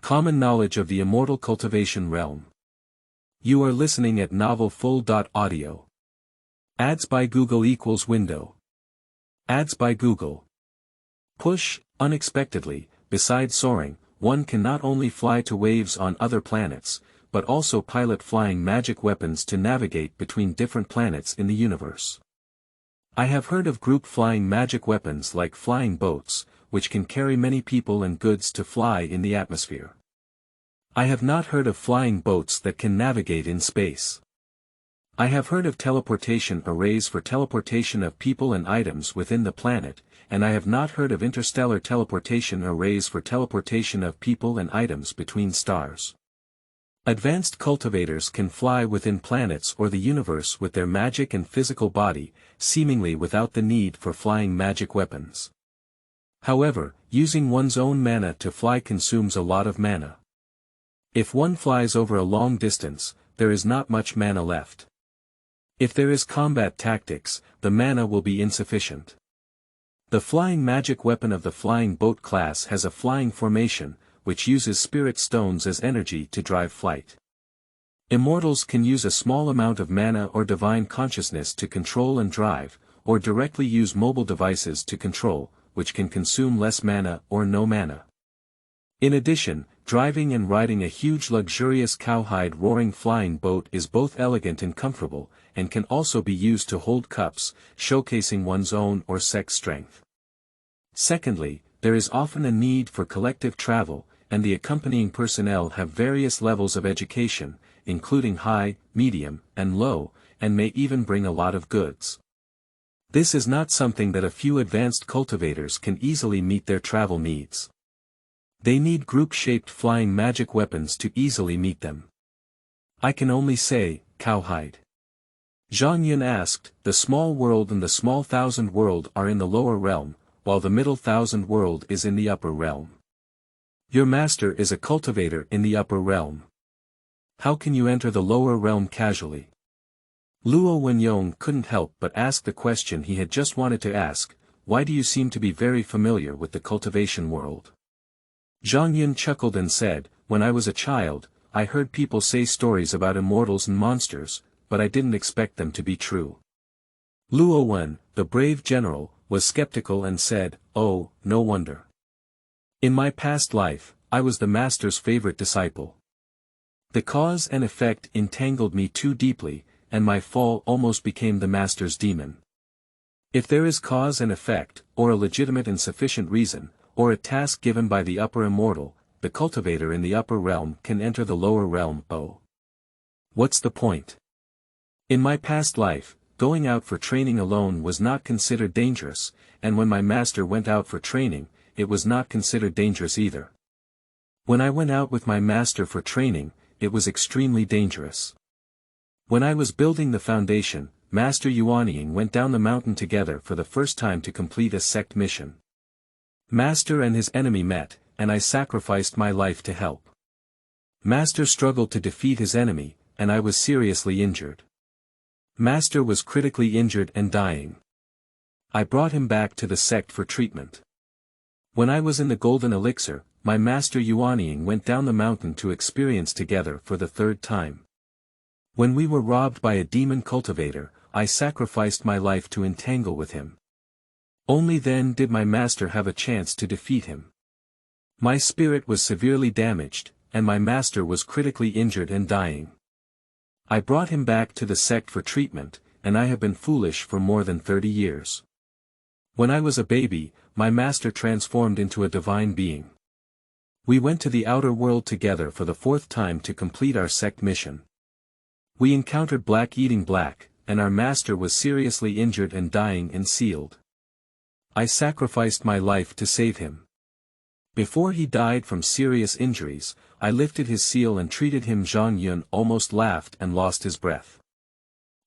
Common Knowledge of the Immortal Cultivation Realm. You are listening at novelfull.audio. Ads by Google equals window. Ads by Google. Push, unexpectedly, besides soaring, one can not only fly to waves on other planets, but also pilot flying magic weapons to navigate between different planets in the universe. I have heard of group flying magic weapons like flying boats, which can carry many people and goods to fly in the atmosphere. I have not heard of flying boats that can navigate in space. I have heard of teleportation arrays for teleportation of people and items within the planet, and I have not heard of interstellar teleportation arrays for teleportation of people and items between stars. Advanced cultivators can fly within planets or the universe with their magic and physical body, seemingly without the need for flying magic weapons. However, using one's own mana to fly consumes a lot of mana. If one flies over a long distance, there is not much mana left. If there is combat tactics, the mana will be insufficient. The flying magic weapon of the flying boat class has a flying formation, which uses spirit stones as energy to drive flight. Immortals can use a small amount of mana or divine consciousness to control and drive, or directly use mobile devices to control, which can consume less mana or no mana. In addition, driving and riding a huge luxurious cowhide roaring flying boat is both elegant and comfortable, and can also be used to hold cups, showcasing one's own or sex strength. Secondly, there is often a need for collective travel, and the accompanying personnel have various levels of education, including high, medium, and low, and may even bring a lot of goods. This is not something that a few advanced cultivators can easily meet their travel needs. They need group-shaped flying magic weapons to easily meet them. I can only say, cowhide. Zhang Yun asked, the small world and the small thousand world are in the lower realm, while the middle thousand world is in the upper realm. Your master is a cultivator in the upper realm. How can you enter the lower realm casually? Luo Wenyong couldn't help but ask the question he had just wanted to ask, why do you seem to be very familiar with the cultivation world? Zhang Yun chuckled and said, when I was a child, I heard people say stories about immortals and monsters, but I didn't expect them to be true. Luo Wen, the brave general, was skeptical and said, oh, no wonder. In my past life, I was the master's favorite disciple. The cause and effect entangled me too deeply, and my fall almost became the master's demon. If there is cause and effect, or a legitimate and sufficient reason, or a task given by the upper immortal, the cultivator in the upper realm can enter the lower realm. Oh. What's the point? In my past life, going out for training alone was not considered dangerous, and when my master went out for training, it was not considered dangerous either. When I went out with my master for training, it was extremely dangerous. When I was building the foundation, Master Yuanying went down the mountain together for the first time to complete a sect mission. Master and his enemy met, and I sacrificed my life to help. Master struggled to defeat his enemy, and I was seriously injured. Master was critically injured and dying. I brought him back to the sect for treatment. When I was in the Golden Elixir, my master Yuanying went down the mountain to experience together for the third time. When we were robbed by a demon cultivator, I sacrificed my life to entangle with him. Only then did my master have a chance to defeat him. My spirit was severely damaged, and my master was critically injured and dying. I brought him back to the sect for treatment, and I have been foolish for more than 30 years. When I was a baby, my master transformed into a divine being. We went to the outer world together for the fourth time to complete our sect mission. We encountered Black eating Black, and our master was seriously injured and dying and sealed. I sacrificed my life to save him. Before he died from serious injuries, I lifted his seal and treated him. Zhang Yun almost laughed and lost his breath.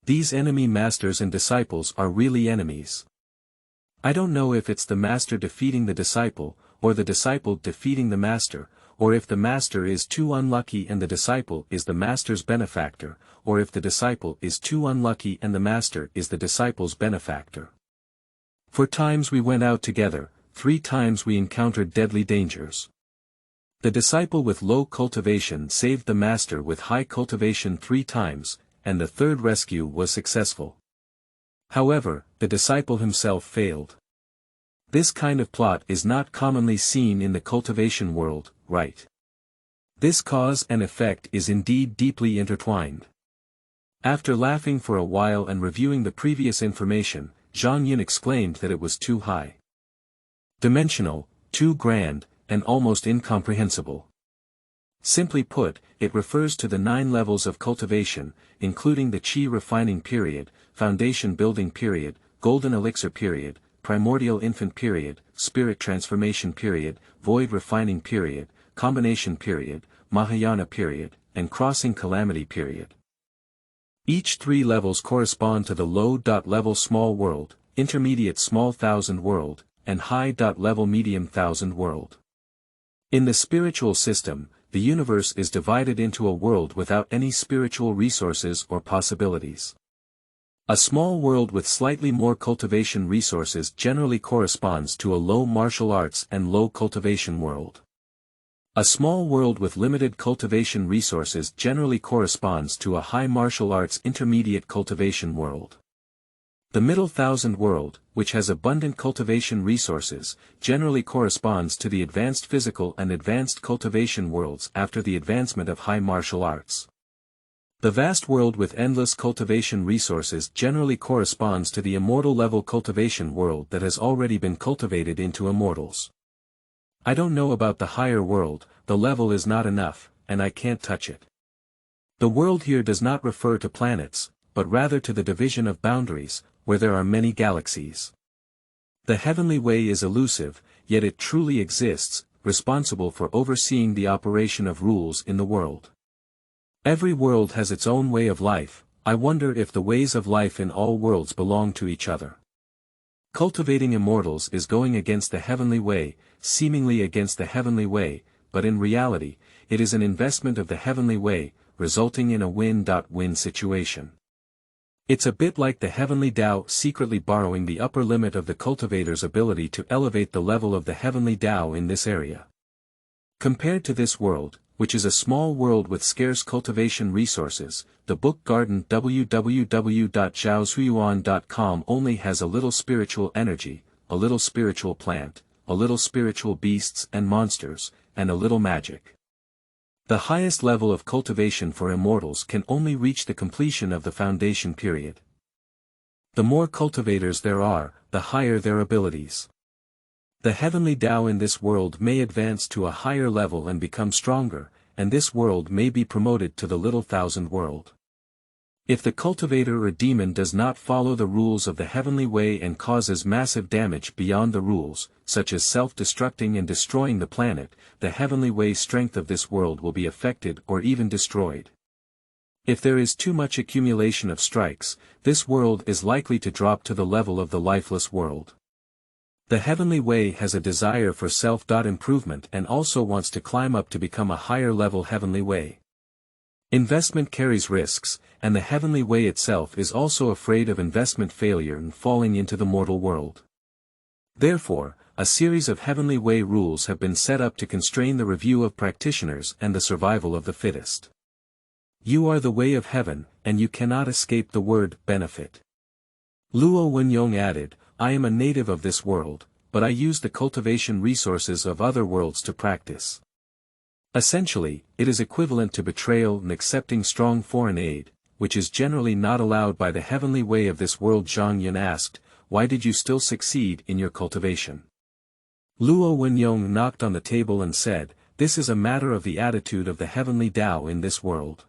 These enemy masters and disciples are really enemies. I don't know if it's the master defeating the disciple, or the disciple defeating the master, or if the master is too unlucky and the disciple is the master's benefactor, or if the disciple is too unlucky and the master is the disciple's benefactor. 4 times we went out together, 3 times we encountered deadly dangers. The disciple with low cultivation saved the master with high cultivation 3 times, and the 3rd rescue was successful. However, the disciple himself failed. This kind of plot is not commonly seen in the cultivation world, right? This cause and effect is indeed deeply intertwined. After laughing for a while and reviewing the previous information, Zhang Yin exclaimed that it was too high dimensional, too grand, and almost incomprehensible. Simply put, it refers to the 9 levels of cultivation, including the Qi refining period, foundation building period, golden elixir period, primordial infant period, spirit transformation period, void refining period, combination period, Mahayana period, and crossing calamity period. Each 3 levels correspond to the low-level small world, intermediate small thousand world, and high-level medium thousand world. In the spiritual system, the universe is divided into a world without any spiritual resources or possibilities. A small world with slightly more cultivation resources generally corresponds to a low martial arts and low cultivation world. A small world with limited cultivation resources generally corresponds to a high martial arts intermediate cultivation world. The middle thousand world, which has abundant cultivation resources, generally corresponds to the advanced physical and advanced cultivation worlds after the advancement of high martial arts. The vast world with endless cultivation resources generally corresponds to the immortal level cultivation world that has already been cultivated into immortals. I don't know about the higher world, the level is not enough, and I can't touch it. The world here does not refer to planets, but rather to the division of boundaries, where there are many galaxies. The heavenly way is elusive, yet it truly exists, responsible for overseeing the operation of rules in the world. Every world has its own way of life. I wonder if the ways of life in all worlds belong to each other. Cultivating immortals is going against the heavenly way, seemingly against the heavenly way, but in reality, it is an investment of the heavenly way, resulting in a win-win situation. It's a bit like the heavenly Tao secretly borrowing the upper limit of the cultivator's ability to elevate the level of the heavenly Tao in this area. Compared to this world, which is a small world with scarce cultivation resources, the book garden www.zhaoxuyuan.com only has a little spiritual energy, a little spiritual plant, a little spiritual beasts and monsters, and a little magic. The highest level of cultivation for immortals can only reach the completion of the foundation period. The more cultivators there are, the higher their abilities. The heavenly Tao in this world may advance to a higher level and become stronger, and this world may be promoted to the little thousand world. If the cultivator or demon does not follow the rules of the heavenly way and causes massive damage beyond the rules, such as self-destructing and destroying the planet, the heavenly way strength of this world will be affected or even destroyed. If there is too much accumulation of strikes, this world is likely to drop to the level of the lifeless world. The heavenly way has a desire for self-improvement and also wants to climb up to become a higher level heavenly way. Investment carries risks, and the heavenly way itself is also afraid of investment failure and falling into the mortal world. Therefore, a series of heavenly way rules have been set up to constrain the review of practitioners and the survival of the fittest. You are the way of heaven, and you cannot escape the word benefit. Luo Wenyong added, I am a native of this world, but I use the cultivation resources of other worlds to practice. Essentially, it is equivalent to betrayal and accepting strong foreign aid, which is generally not allowed by the heavenly way of this world. Zhang Yin asked, why did you still succeed in your cultivation? Luo Wenyong knocked on the table and said, this is a matter of the attitude of the heavenly Tao in this world.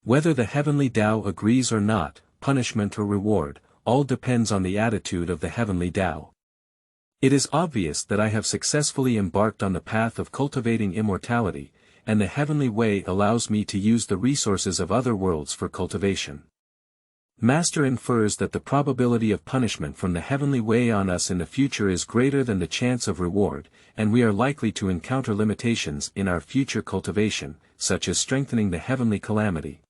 Whether the heavenly Tao agrees or not, punishment or reward, all depends on the attitude of the heavenly Tao. It is obvious that I have successfully embarked on the path of cultivating immortality, and the heavenly way allows me to use the resources of other worlds for cultivation. Master infers that the probability of punishment from the heavenly way on us in the future is greater than the chance of reward, and we are likely to encounter limitations in our future cultivation, such as strengthening the heavenly calamity.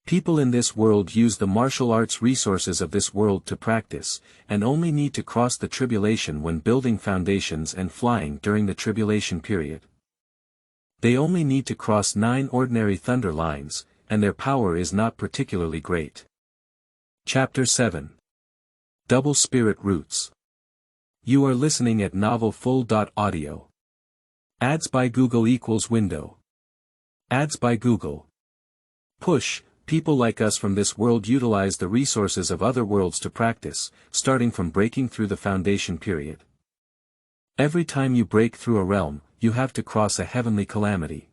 People in this world use the martial arts resources of this world to practice, and only need to cross the tribulation when building foundations and flying during the tribulation period. They only need to cross 9 ordinary thunder lines, and their power is not particularly great. Chapter 7. Double Spirit Roots. You are listening at novelfull.audio. Ads by Google equals window. Ads by Google. Push. People like us from this world utilize the resources of other worlds to practice, starting from breaking through the foundation period. Every time you break through a realm, you have to cross a heavenly calamity.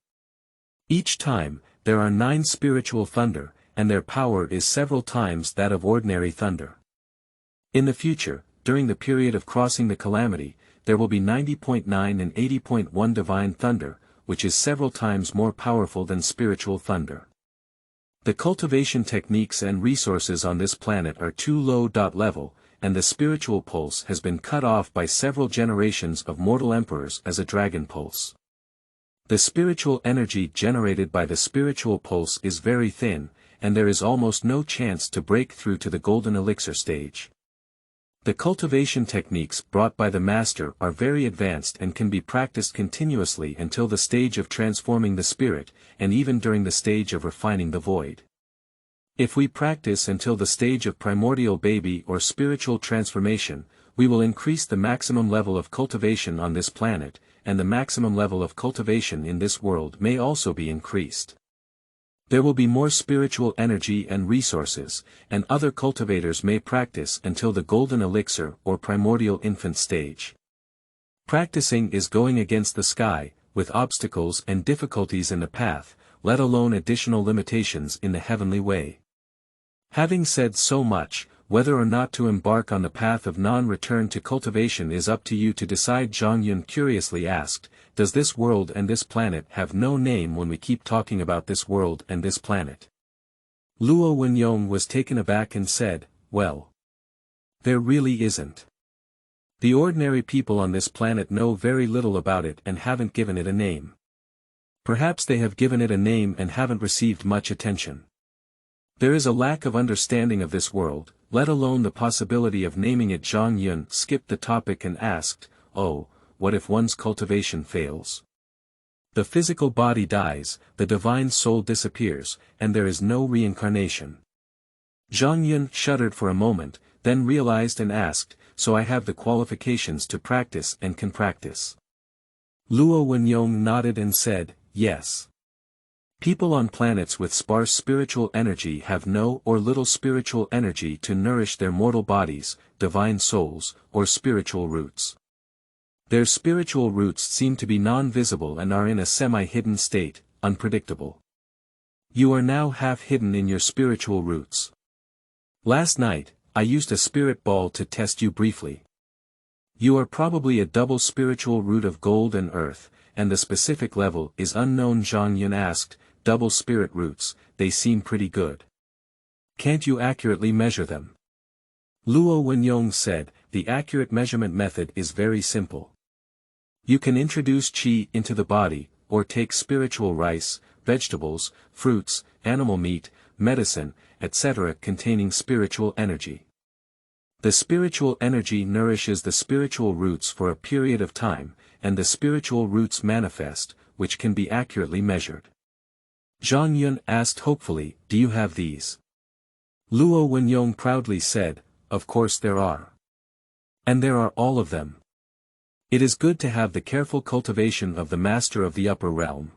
Each time, there are 9 spiritual thunder, and their power is several times that of ordinary thunder. In the future, during the period of crossing the calamity, there will be 90.9 and 80.1 divine thunder, which is several times more powerful than spiritual thunder. The cultivation techniques and resources on this planet are too low. Level, and the spiritual pulse has been cut off by several generations of mortal emperors as a dragon pulse. The spiritual energy generated by the spiritual pulse is very thin, and there is almost no chance to break through to the golden elixir stage. The cultivation techniques brought by the master are very advanced and can be practiced continuously until the stage of transforming the spirit, and even during the stage of refining the void. If we practice until the stage of primordial baby or spiritual transformation, we will increase the maximum level of cultivation on this planet, and the maximum level of cultivation in this world may also be increased. There will be more spiritual energy and resources, and other cultivators may practice until the golden elixir or primordial infant stage. Practicing is going against the sky, with obstacles and difficulties in the path, let alone additional limitations in the heavenly way. Having said so much, whether or not to embark on the path of non-return to cultivation is up to you to decide. Zhang Yun curiously asked, does this world and this planet have no name when we keep talking about this world and this planet? Luo Wenyong was taken aback and said, well, there really isn't. The ordinary people on this planet know very little about it and haven't given it a name. Perhaps they have given it a name and haven't received much attention. There is a lack of understanding of this world, let alone the possibility of naming it. Zhang Yun skipped the topic and asked, oh, what if one's cultivation fails? The physical body dies, the divine soul disappears, and there is no reincarnation. Zhang Yun shuddered for a moment, then realized and asked, so I have the qualifications to practice and can practice? Luo Wenyong nodded and said, yes. People on planets with sparse spiritual energy have no or little spiritual energy to nourish their mortal bodies, divine souls, or spiritual roots. Their spiritual roots seem to be non-visible and are in a semi-hidden state, unpredictable. You are now half hidden in your spiritual roots. Last night, I used a spirit ball to test you briefly. You are probably a double spiritual root of gold and earth, and the specific level is unknown. Zhang Yun asked, double spirit roots, they seem pretty good. Can't you accurately measure them? Luo Wenyong said, the accurate measurement method is very simple. You can introduce qi into the body, or take spiritual rice, vegetables, fruits, animal meat, medicine, etc. containing spiritual energy. The spiritual energy nourishes the spiritual roots for a period of time, and the spiritual roots manifest, which can be accurately measured. Zhang Yun asked hopefully, do you have these? Luo Wenyong proudly said, of course there are. And there are all of them. It is good to have the careful cultivation of the master of the upper realm.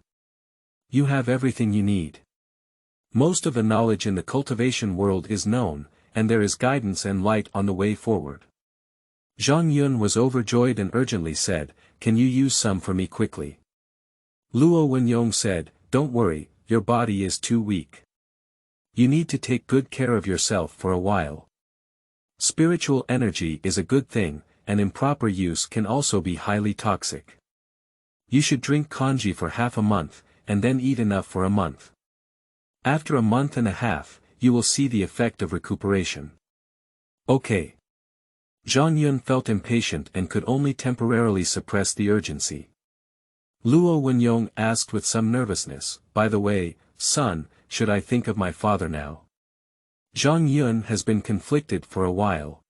You have everything you need. Most of the knowledge in the cultivation world is known, and there is guidance and light on the way forward. Zhang Yun was overjoyed and urgently said, can you use some for me quickly? Luo Wenyong said, don't worry, your body is too weak. You need to take good care of yourself for a while. Spiritual energy is a good thing, and improper use can also be highly toxic. You should drink kanji for half a month, and then eat enough for a month. After a month and a half, you will see the effect of recuperation. Okay. Zhang Yun felt impatient and could only temporarily suppress the urgency. Luo Wenyong asked with some nervousness, by the way, son, should I think of my father now? Zhang Yun has been conflicted for a while.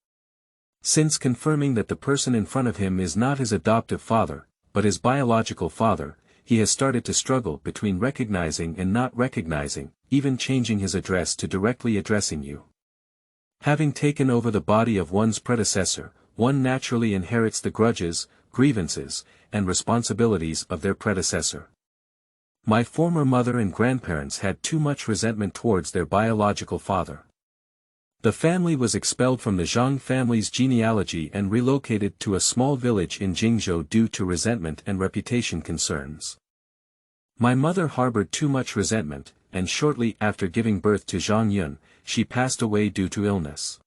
Since confirming that the person in front of him is not his adoptive father, but his biological father, he has started to struggle between recognizing and not recognizing, even changing his address to directly addressing you. Having taken over the body of one's predecessor, one naturally inherits the grudges, grievances, and responsibilities of their predecessor. My former mother and grandparents had too much resentment towards their biological father. The family was expelled from the Zhang family's genealogy and relocated to a small village in Jingzhou due to resentment and reputation concerns. My mother harbored too much resentment, and shortly after giving birth to Zhang Yun, she passed away due to illness.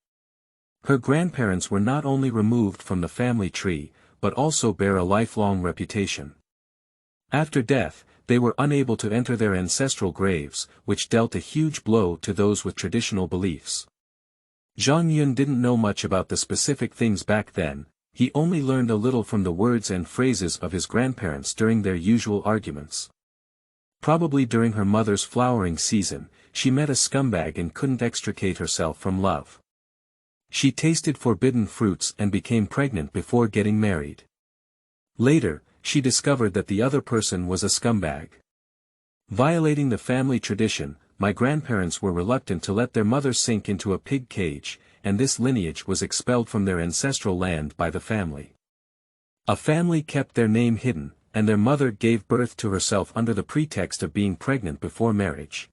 Her grandparents were not only removed from the family tree, but also bear a lifelong reputation. After death, they were unable to enter their ancestral graves, which dealt a huge blow to those with traditional beliefs. Zhang Yun didn't know much about the specific things back then, he only learned a little from the words and phrases of his grandparents during their usual arguments. Probably during her mother's flowering season, she met a scumbag and couldn't extricate herself from love. She tasted forbidden fruits and became pregnant before getting married. Later, she discovered that the other person was a scumbag. Violating the family tradition, my grandparents were reluctant to let their mother sink into a pig cage, and this lineage was expelled from their ancestral land by the family. A family kept their name hidden, and their mother gave birth to herself under the pretext of being pregnant before marriage.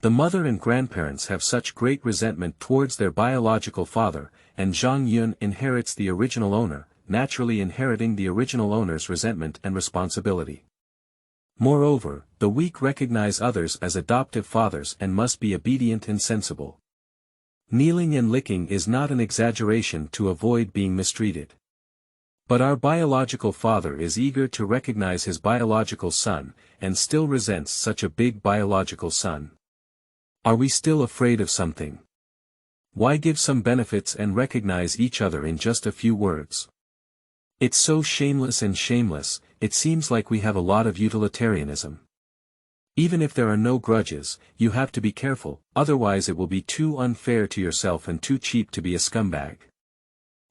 The mother and grandparents have such great resentment towards their biological father, and Zhang Yun inherits the original owner, naturally inheriting the original owner's resentment and responsibility. Moreover, the weak recognize others as adoptive fathers and must be obedient and sensible. Kneeling and licking is not an exaggeration to avoid being mistreated. But our biological father is eager to recognize his biological son, and still resents such a big biological son. Are we still afraid of something? Why give some benefits and recognize each other in just a few words? It's so shameless and shameless, it seems like we have a lot of utilitarianism. Even if there are no grudges, you have to be careful, otherwise it will be too unfair to yourself and too cheap to be a scumbag.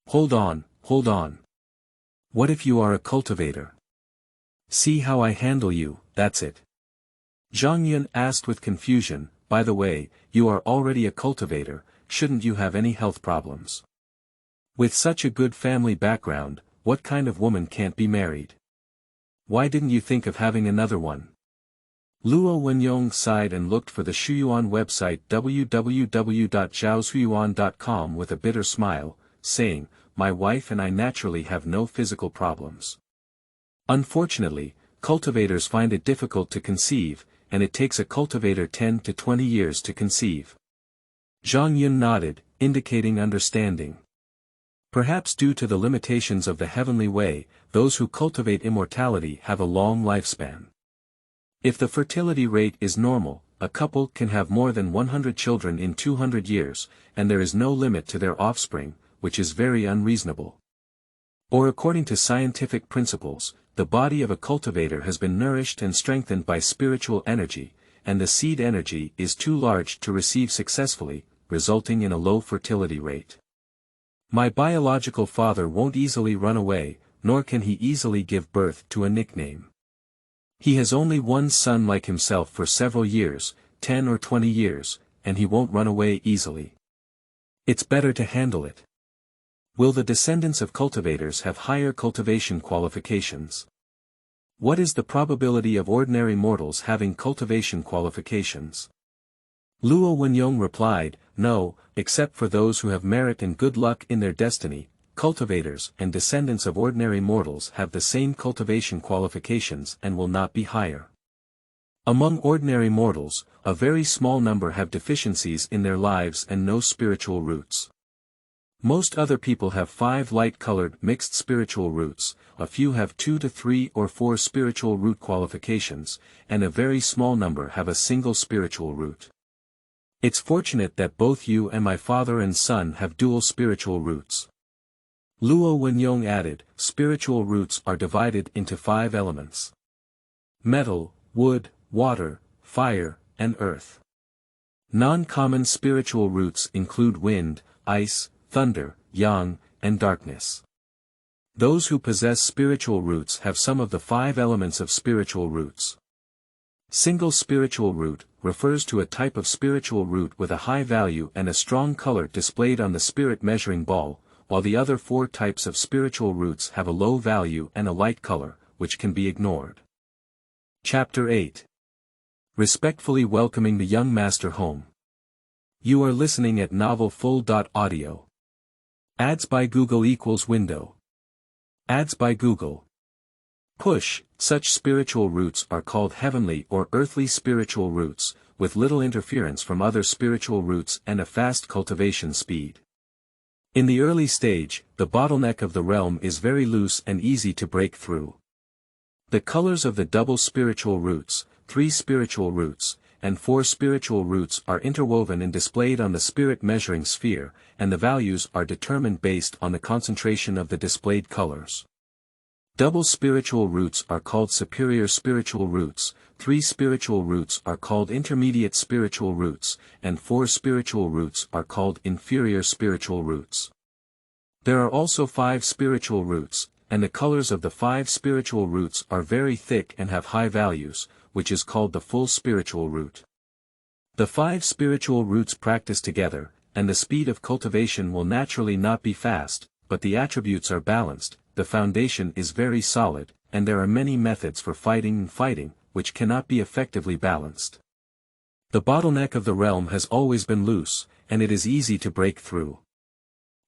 Hold on, hold on. What if you are a cultivator? See how I handle you, that's it. Zhang Yun asked with confusion, by the way, you are already a cultivator, shouldn't you have any health problems? With such a good family background, what kind of woman can't be married? Why didn't you think of having another one? Luo Wenyong sighed and looked for the Shuyuan website www.zhaoshuyuan.com with a bitter smile, saying, my wife and I naturally have no physical problems. Unfortunately, cultivators find it difficult to conceive, and it takes a cultivator 10 to 20 years to conceive. Zhang Yun nodded, indicating understanding. Perhaps due to the limitations of the heavenly way, those who cultivate immortality have a long lifespan. If the fertility rate is normal, a couple can have more than 100 children in 200 years, and there is no limit to their offspring, which is very unreasonable. Or according to scientific principles, the body of a cultivator has been nourished and strengthened by spiritual energy, and the seed energy is too large to receive successfully, resulting in a low fertility rate. My biological father won't easily run away, nor can he easily give birth to a nickname. He has only one son like himself for several years, 10 or 20 years, and he won't run away easily. It's better to handle it. Will the descendants of cultivators have higher cultivation qualifications? What is the probability of ordinary mortals having cultivation qualifications? Luo Wenyong replied, no, except for those who have merit and good luck in their destiny, cultivators and descendants of ordinary mortals have the same cultivation qualifications and will not be higher. Among ordinary mortals, a very small number have deficiencies in their lives and no spiritual roots. Most other people have 5 light-colored mixed spiritual roots, a few have 2 to 3 or 4 spiritual root qualifications, and a very small number have a single spiritual root. It's fortunate that both you and my father and son have dual spiritual roots. Luo Wenyong added, spiritual roots are divided into 5 elements: metal, wood, water, fire, and earth. Non-common spiritual roots include wind, ice, thunder, yang, and darkness. Those who possess spiritual roots have some of the 5 elements of spiritual roots. Single spiritual root refers to a type of spiritual root with a high value and a strong color displayed on the spirit measuring ball, while the other 4 types of spiritual roots have a low value and a light color, which can be ignored. Chapter 8. Respectfully welcoming the young master home. You are listening at novelfull.audio. Ads by Google equals window. Ads by Google. Push. Such spiritual roots are called heavenly or earthly spiritual roots, with little interference from other spiritual roots and a fast cultivation speed. In the early stage, the bottleneck of the realm is very loose and easy to break through. The colors of the double spiritual roots, 3 spiritual roots, and 4 spiritual roots are interwoven and displayed on the spirit measuring sphere, and the values are determined based on the concentration of the displayed colors. Double spiritual roots are called superior spiritual roots, 3 spiritual roots are called intermediate spiritual roots, and 4 spiritual roots are called inferior spiritual roots. There are also 5 spiritual roots, and the colors of the 5 spiritual roots are very thick and have high values, which is called the full spiritual root. The 5 spiritual roots practice together, and the speed of cultivation will naturally not be fast, but the attributes are balanced, the foundation is very solid, and there are many methods for fighting, which cannot be effectively balanced. The bottleneck of the realm has always been loose, and it is easy to break through.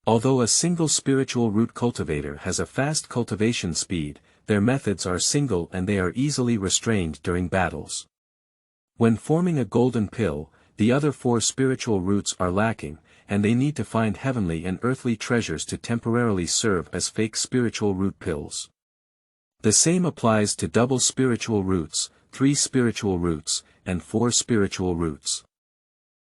Although a single spiritual root cultivator has a fast cultivation speed, their methods are single and they are easily restrained during battles. When forming a golden pill, the other 4 spiritual roots are lacking, and they need to find heavenly and earthly treasures to temporarily serve as fake spiritual root pills. The same applies to double spiritual roots, 3 spiritual roots, and 4 spiritual roots.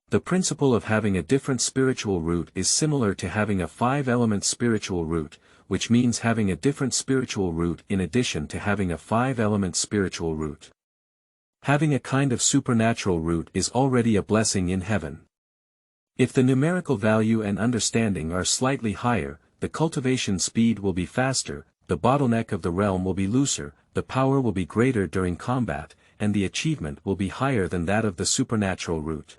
The principle of having a different spiritual root is similar to having a 5-element spiritual root, which means having a different spiritual root in addition to having a 5-element spiritual root. Having a kind of supernatural root is already a blessing in heaven. If the numerical value and understanding are slightly higher, the cultivation speed will be faster, the bottleneck of the realm will be looser, the power will be greater during combat, and the achievement will be higher than that of the supernatural root.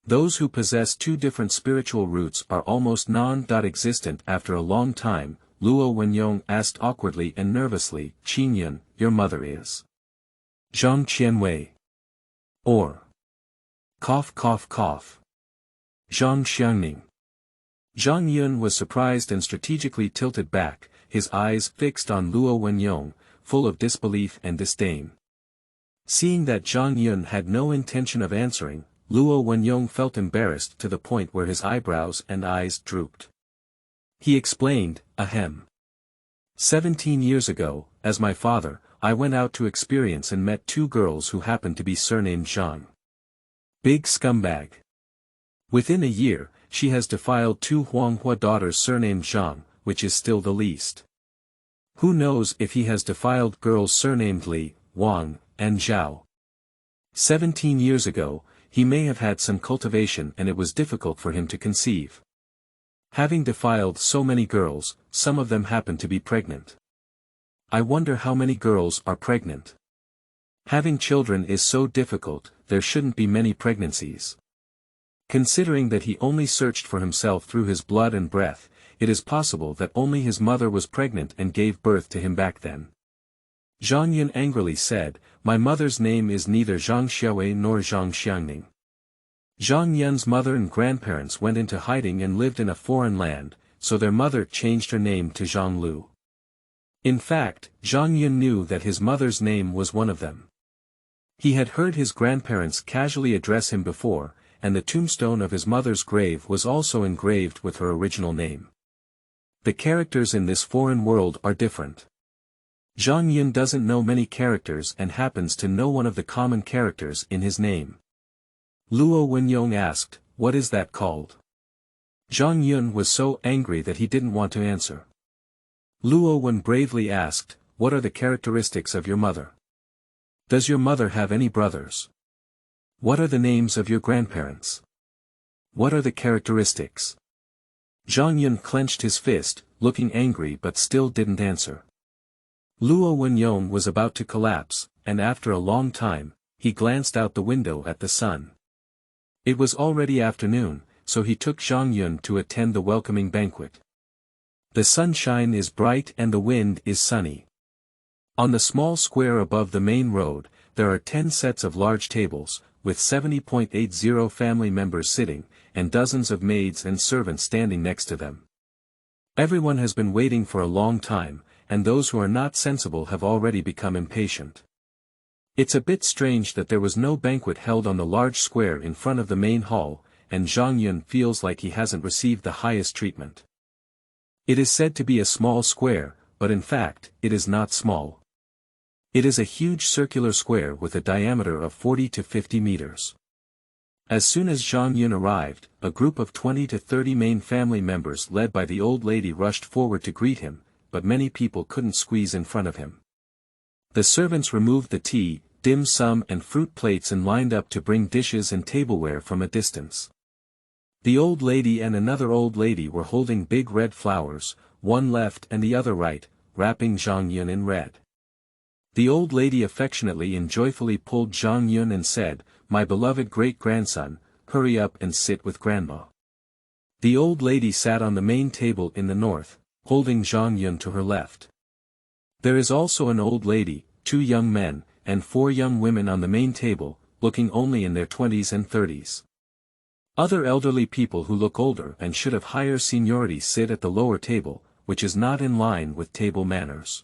Those who possess 2 different spiritual roots are almost non-existent after a long time. Luo Wenyong asked awkwardly and nervously, "Qingyun, your mother is Zhang Qianwei. Or cough cough cough. Zhang Xiangning." Zhang Yun was surprised and strategically tilted back, his eyes fixed on Luo Wenyong, full of disbelief and disdain. Seeing that Zhang Yun had no intention of answering, Luo Wenyong felt embarrassed to the point where his eyebrows and eyes drooped. He explained, "Ahem. 17 years ago, as my father, I went out to experience and met 2 girls who happened to be surnamed Zhang. Big scumbag. Within a year, she has defiled 2 Huanghua daughters surnamed Zhang, which is still the least. Who knows if he has defiled girls surnamed Li, Wang, and Zhao. 17 years ago, he may have had some cultivation and it was difficult for him to conceive. Having defiled so many girls, some of them happen to be pregnant. I wonder how many girls are pregnant. Having children is so difficult, there shouldn't be many pregnancies. Considering that he only searched for himself through his blood and breath, it is possible that only his mother was pregnant and gave birth to him back then." Zhang Yun angrily said, "My mother's name is neither Zhang Xiaowei nor Zhang Xiangning. Zhang Yun's mother and grandparents went into hiding and lived in a foreign land, so their mother changed her name to Zhang Lu. In fact, Zhang Yun knew that his mother's name was one of them. He had heard his grandparents casually address him before, and the tombstone of his mother's grave was also engraved with her original name. The characters in this foreign world are different. Zhang Yun doesn't know many characters and happens to know one of the common characters in his name. Luo Wenyong asked, "What is that called?" Zhang Yun was so angry that he didn't want to answer. Luo Wen bravely asked, "What are the characteristics of your mother? Does your mother have any brothers? What are the names of your grandparents? What are the characteristics?" Zhang Yun clenched his fist, looking angry but still didn't answer. Luo Wenyong was about to collapse, and after a long time, he glanced out the window at the sun. It was already afternoon, so he took Zhang Yun to attend the welcoming banquet. The sunshine is bright and the wind is sunny. On the small square above the main road, there are 10 sets of large tables, with 70.80 family members sitting, and dozens of maids and servants standing next to them. Everyone has been waiting for a long time, and those who are not sensible have already become impatient. It's a bit strange that there was no banquet held on the large square in front of the main hall, and Zhang Yun feels like he hasn't received the highest treatment. It is said to be a small square, but in fact, it is not small. It is a huge circular square with a diameter of 40 to 50 meters. As soon as Zhang Yun arrived, a group of 20 to 30 main family members led by the old lady rushed forward to greet him, but many people couldn't squeeze in front of him. The servants removed the tea, dim sum and fruit plates and lined up to bring dishes and tableware from a distance. The old lady and another old lady were holding big red flowers, one left and the other right, wrapping Zhang Yun in red. The old lady affectionately and joyfully pulled Zhang Yun and said, "My beloved great-grandson, hurry up and sit with grandma." The old lady sat on the main table in the north, holding Zhang Yun to her left. There is also an old lady, 2 young men, and 4 young women on the main table, looking only in their 20s and 30s. Other elderly people who look older and should have higher seniority sit at the lower table, which is not in line with table manners.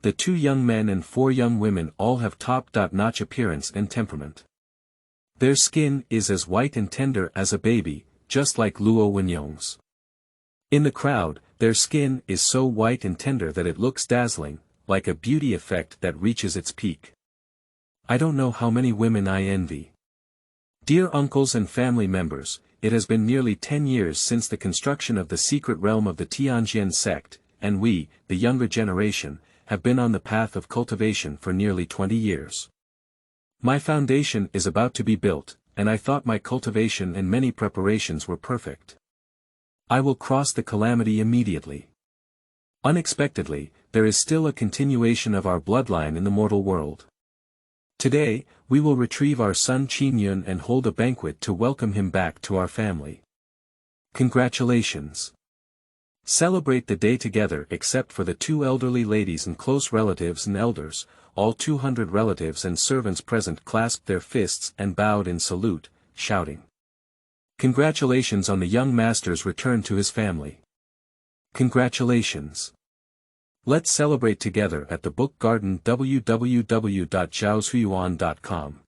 The 2 young men and 4 young women all have top-notch appearance and temperament. Their skin is as white and tender as a baby, just like Luo Wenyong's. In the crowd, their skin is so white and tender that it looks dazzling, like a beauty effect that reaches its peak. I don't know how many women I envy. Dear uncles and family members, it has been nearly 10 years since the construction of the secret realm of the Tianjian sect, and we, the younger generation, have been on the path of cultivation for nearly 20 years. My foundation is about to be built, and I thought my cultivation and many preparations were perfect. I will cross the calamity immediately. Unexpectedly, there is still a continuation of our bloodline in the mortal world. Today, we will retrieve our son Qin Yun and hold a banquet to welcome him back to our family. Congratulations. Celebrate the day together except for the 2 elderly ladies and close relatives and elders. All 200 relatives and servants present clasped their fists and bowed in salute, shouting, "Congratulations on the young master's return to his family. Congratulations. Let's celebrate together at the book garden www.zhaosuiyuan.com.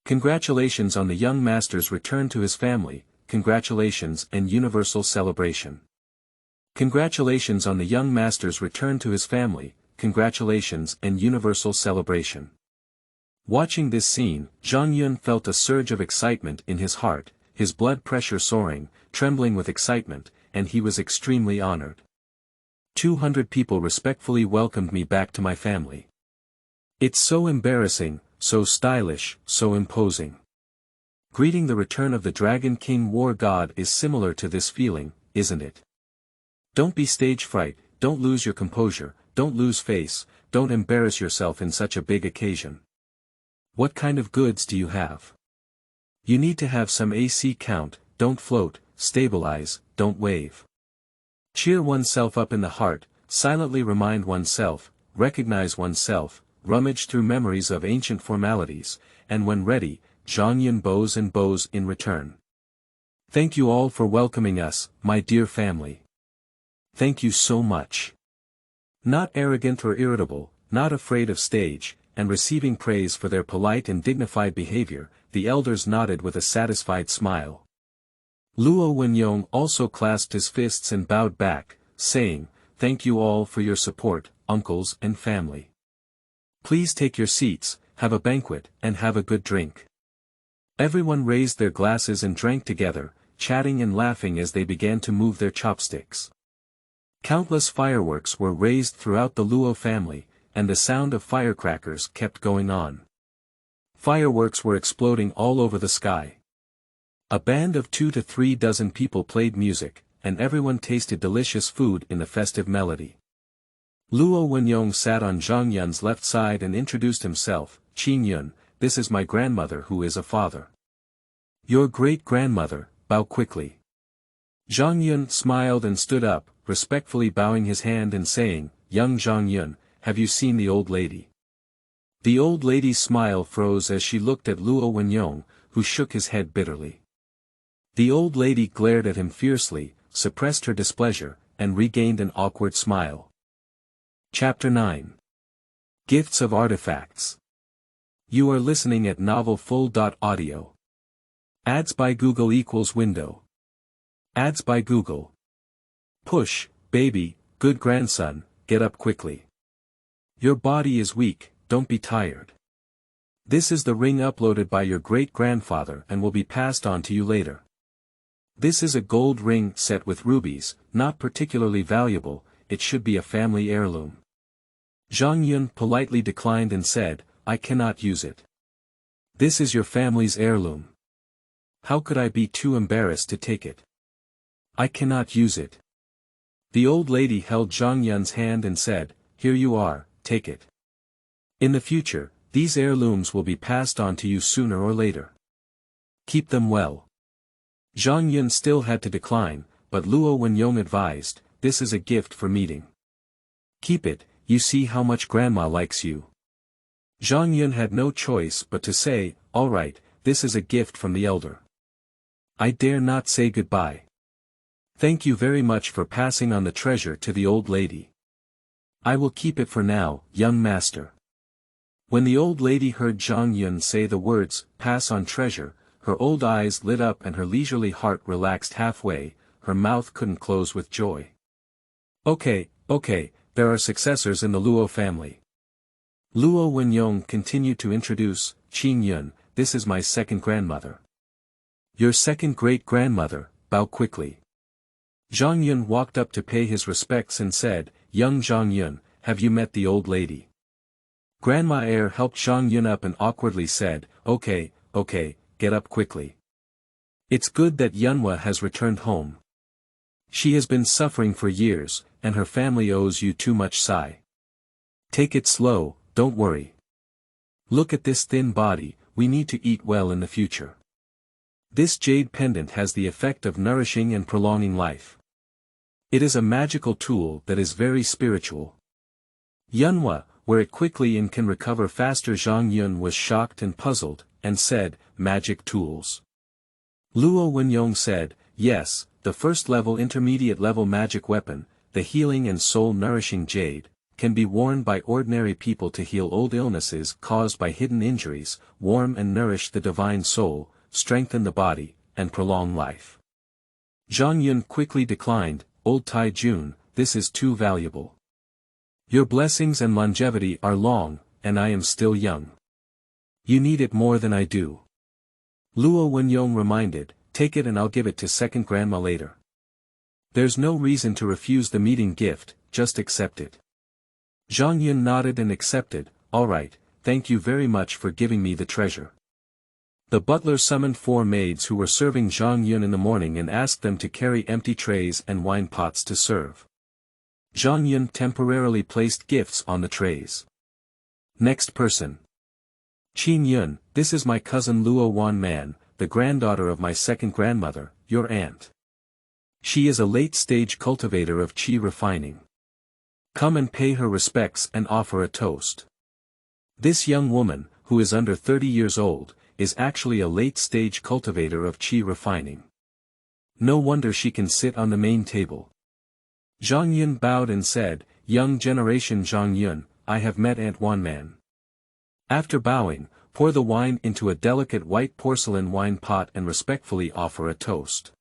Congratulations on the young master's return to his family, congratulations and universal celebration. Congratulations on the young master's return to his family, congratulations and universal celebration." Watching this scene, Zhang Yun felt a surge of excitement in his heart, his blood pressure soaring, trembling with excitement, and he was extremely honored. 200 people respectfully welcomed me back to my family. It's so embarrassing, so stylish, so imposing. Greeting the return of the Dragon King War God is similar to this feeling, isn't it? Don't be stage fright, don't lose your composure, don't lose face, don't embarrass yourself in such a big occasion. What kind of goods do you have? You need to have some AC count, don't float, stabilize, don't wave. Cheer oneself up in the heart, silently remind oneself, recognize oneself, rummage through memories of ancient formalities, and when ready, Zhang Yun bows and bows in return. Thank you all for welcoming us, my dear family. Thank you so much. Not arrogant or irritable, not afraid of stage, and receiving praise for their polite and dignified behavior, the elders nodded with a satisfied smile. Luo Wenyong also clasped his fists and bowed back, saying, "Thank you all for your support, uncles and family. Please take your seats, have a banquet, and have a good drink." Everyone raised their glasses and drank together, chatting and laughing as they began to move their chopsticks. Countless fireworks were raised throughout the Luo family, and the sound of firecrackers kept going on. Fireworks were exploding all over the sky. A band of 2 to 3 dozen people played music, and everyone tasted delicious food in the festive melody. Luo Wenyong sat on Zhang Yun's left side and introduced himself. Qin Yun, this is my grandmother who is a father. Your great-grandmother, bow quickly. Zhang Yun smiled and stood up, respectfully bowing his hand and saying, young Zhang Yun, have you seen the old lady? The old lady's smile froze as she looked at Luo Wenyong, who shook his head bitterly. The old lady glared at him fiercely, suppressed her displeasure, and regained an awkward smile. Chapter 9. Gifts of Artifacts. You are listening at novelfull.audio. Ads by Google equals window. Ads by Google. Push, baby, good grandson, get up quickly. Your body is weak, don't be tired. This is the ring uploaded by your great-grandfather and will be passed on to you later. This is a gold ring set with rubies, not particularly valuable, it should be a family heirloom. Zhang Yun politely declined and said, I cannot use it. This is your family's heirloom. How could I be too embarrassed to take it? I cannot use it. The old lady held Zhang Yun's hand and said, here you are, take it. In the future, these heirlooms will be passed on to you sooner or later. Keep them well. Zhang Yun still had to decline, but Luo Wenyong advised, this is a gift for meeting. Keep it, you see how much grandma likes you. Zhang Yun had no choice but to say, all right, this is a gift from the elder. I dare not say goodbye. Thank you very much for passing on the treasure to the old lady. I will keep it for now, young master. When the old lady heard Zhang Yun say the words, pass on treasure, her old eyes lit up and her leisurely heart relaxed halfway, her mouth couldn't close with joy. Okay, there are successors in the Luo family. Luo Wenyong continued to introduce, Qin Yun, this is my second grandmother. Your second great-grandmother, bow quickly. Zhang Yun walked up to pay his respects and said, young Zhang Yun, have you met the old lady? Grandma Air helped Zhang Yun up and awkwardly said, okay, get up quickly. It's good that Yunhua has returned home. She has been suffering for years, and her family owes you too much sigh. Take it slow, don't worry. Look at this thin body, we need to eat well in the future. This jade pendant has the effect of nourishing and prolonging life. It is a magical tool that is very spiritual. Yunhua, wear it quickly and can recover faster. Zhang Yun was shocked and puzzled, and said, magic tools. Luo Wenyong said, yes, the first level intermediate level magic weapon, the healing and soul nourishing jade, can be worn by ordinary people to heal old illnesses caused by hidden injuries, warm and nourish the divine soul, strengthen the body, and prolong life. Zhang Yun quickly declined, old Tai Jun, this is too valuable. Your blessings and longevity are long, and I am still young. You need it more than I do. Luo Wenyong reminded, take it and I'll give it to second grandma later. There's no reason to refuse the meeting gift, just accept it. Zhang Yun nodded and accepted, all right, thank you very much for giving me the treasure. The butler summoned 4 maids who were serving Zhang Yun in the morning and asked them to carry empty trays and wine pots to serve. Zhang Yun temporarily placed gifts on the trays. Next person. Qin Yun, this is my cousin Luo Wanman, the granddaughter of my second grandmother, your aunt. She is a late-stage cultivator of qi refining. Come and pay her respects and offer a toast. This young woman, who is under 30 years old, is actually a late-stage cultivator of qi refining. No wonder she can sit on the main table. Zhang Yun bowed and said, young generation Zhang Yun, I have met Aunt Wanman. After bowing, pour the wine into a delicate white porcelain wine pot and respectfully offer a toast.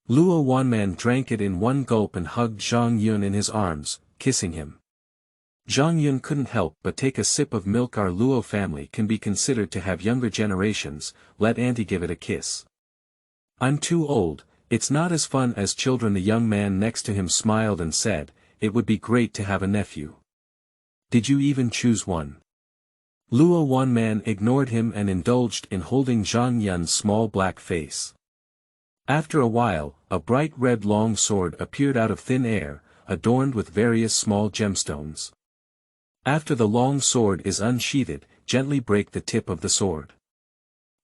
Luo Wanman drank it in one gulp and hugged Zhang Yun in his arms, kissing him. Zhang Yun couldn't help but take a sip of milk. Our Luo family can be considered to have younger generations, let auntie give it a kiss. I'm too old, it's not as fun as children. The young man next to him smiled and said, it would be great to have a nephew. Did you even choose one? Luo Wanman ignored him and indulged in holding Zhang Yun's small black face. After a while, a bright red long sword appeared out of thin air, adorned with various small gemstones. After the long sword is unsheathed, gently break the tip of the sword.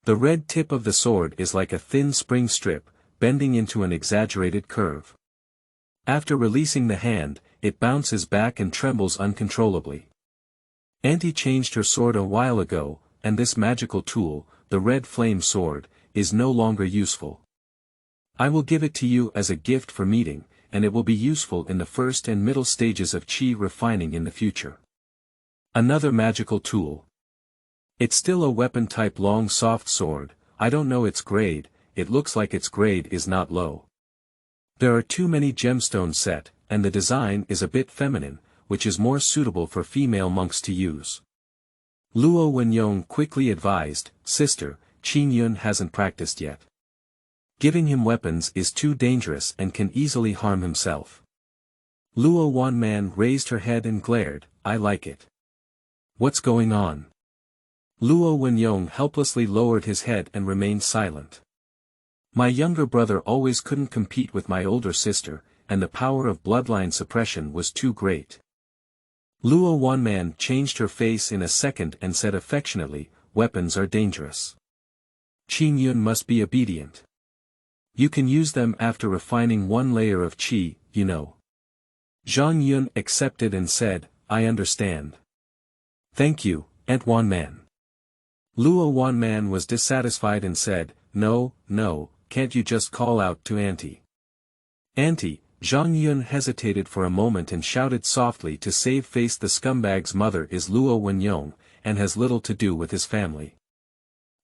The red tip of the sword is like a thin spring strip, bending into an exaggerated curve. After releasing the hand, it bounces back and trembles uncontrollably. Auntie changed her sword a while ago, and this magical tool, the red flame sword, is no longer useful. I will give it to you as a gift for meeting, and it will be useful in the first and middle stages of chi refining in the future. Another magical tool. It's still a weapon type long soft sword, I don't know its grade, it looks like its grade is not low. There are too many gemstones set, and the design is a bit feminine, which is more suitable for female monks to use. Luo Wenyong quickly advised, Sister, Qin Yun hasn't practiced yet. Giving him weapons is too dangerous and can easily harm himself. Luo Wanman raised her head and glared, I like it. What's going on? Luo Wenyong helplessly lowered his head and remained silent. My younger brother always couldn't compete with my older sister, and the power of bloodline suppression was too great. Luo Wanman changed her face in a second and said affectionately, weapons are dangerous. Qin Yun must be obedient. You can use them after refining one layer of qi, you know. Zhang Yun accepted and said, I understand. Thank you, Aunt Wanman. Luo Wanman was dissatisfied and said, No, can't you just call out to Auntie? Auntie, Zhang Yun hesitated for a moment and shouted softly to save face, the scumbag's mother is Luo Wenyong, and has little to do with his family.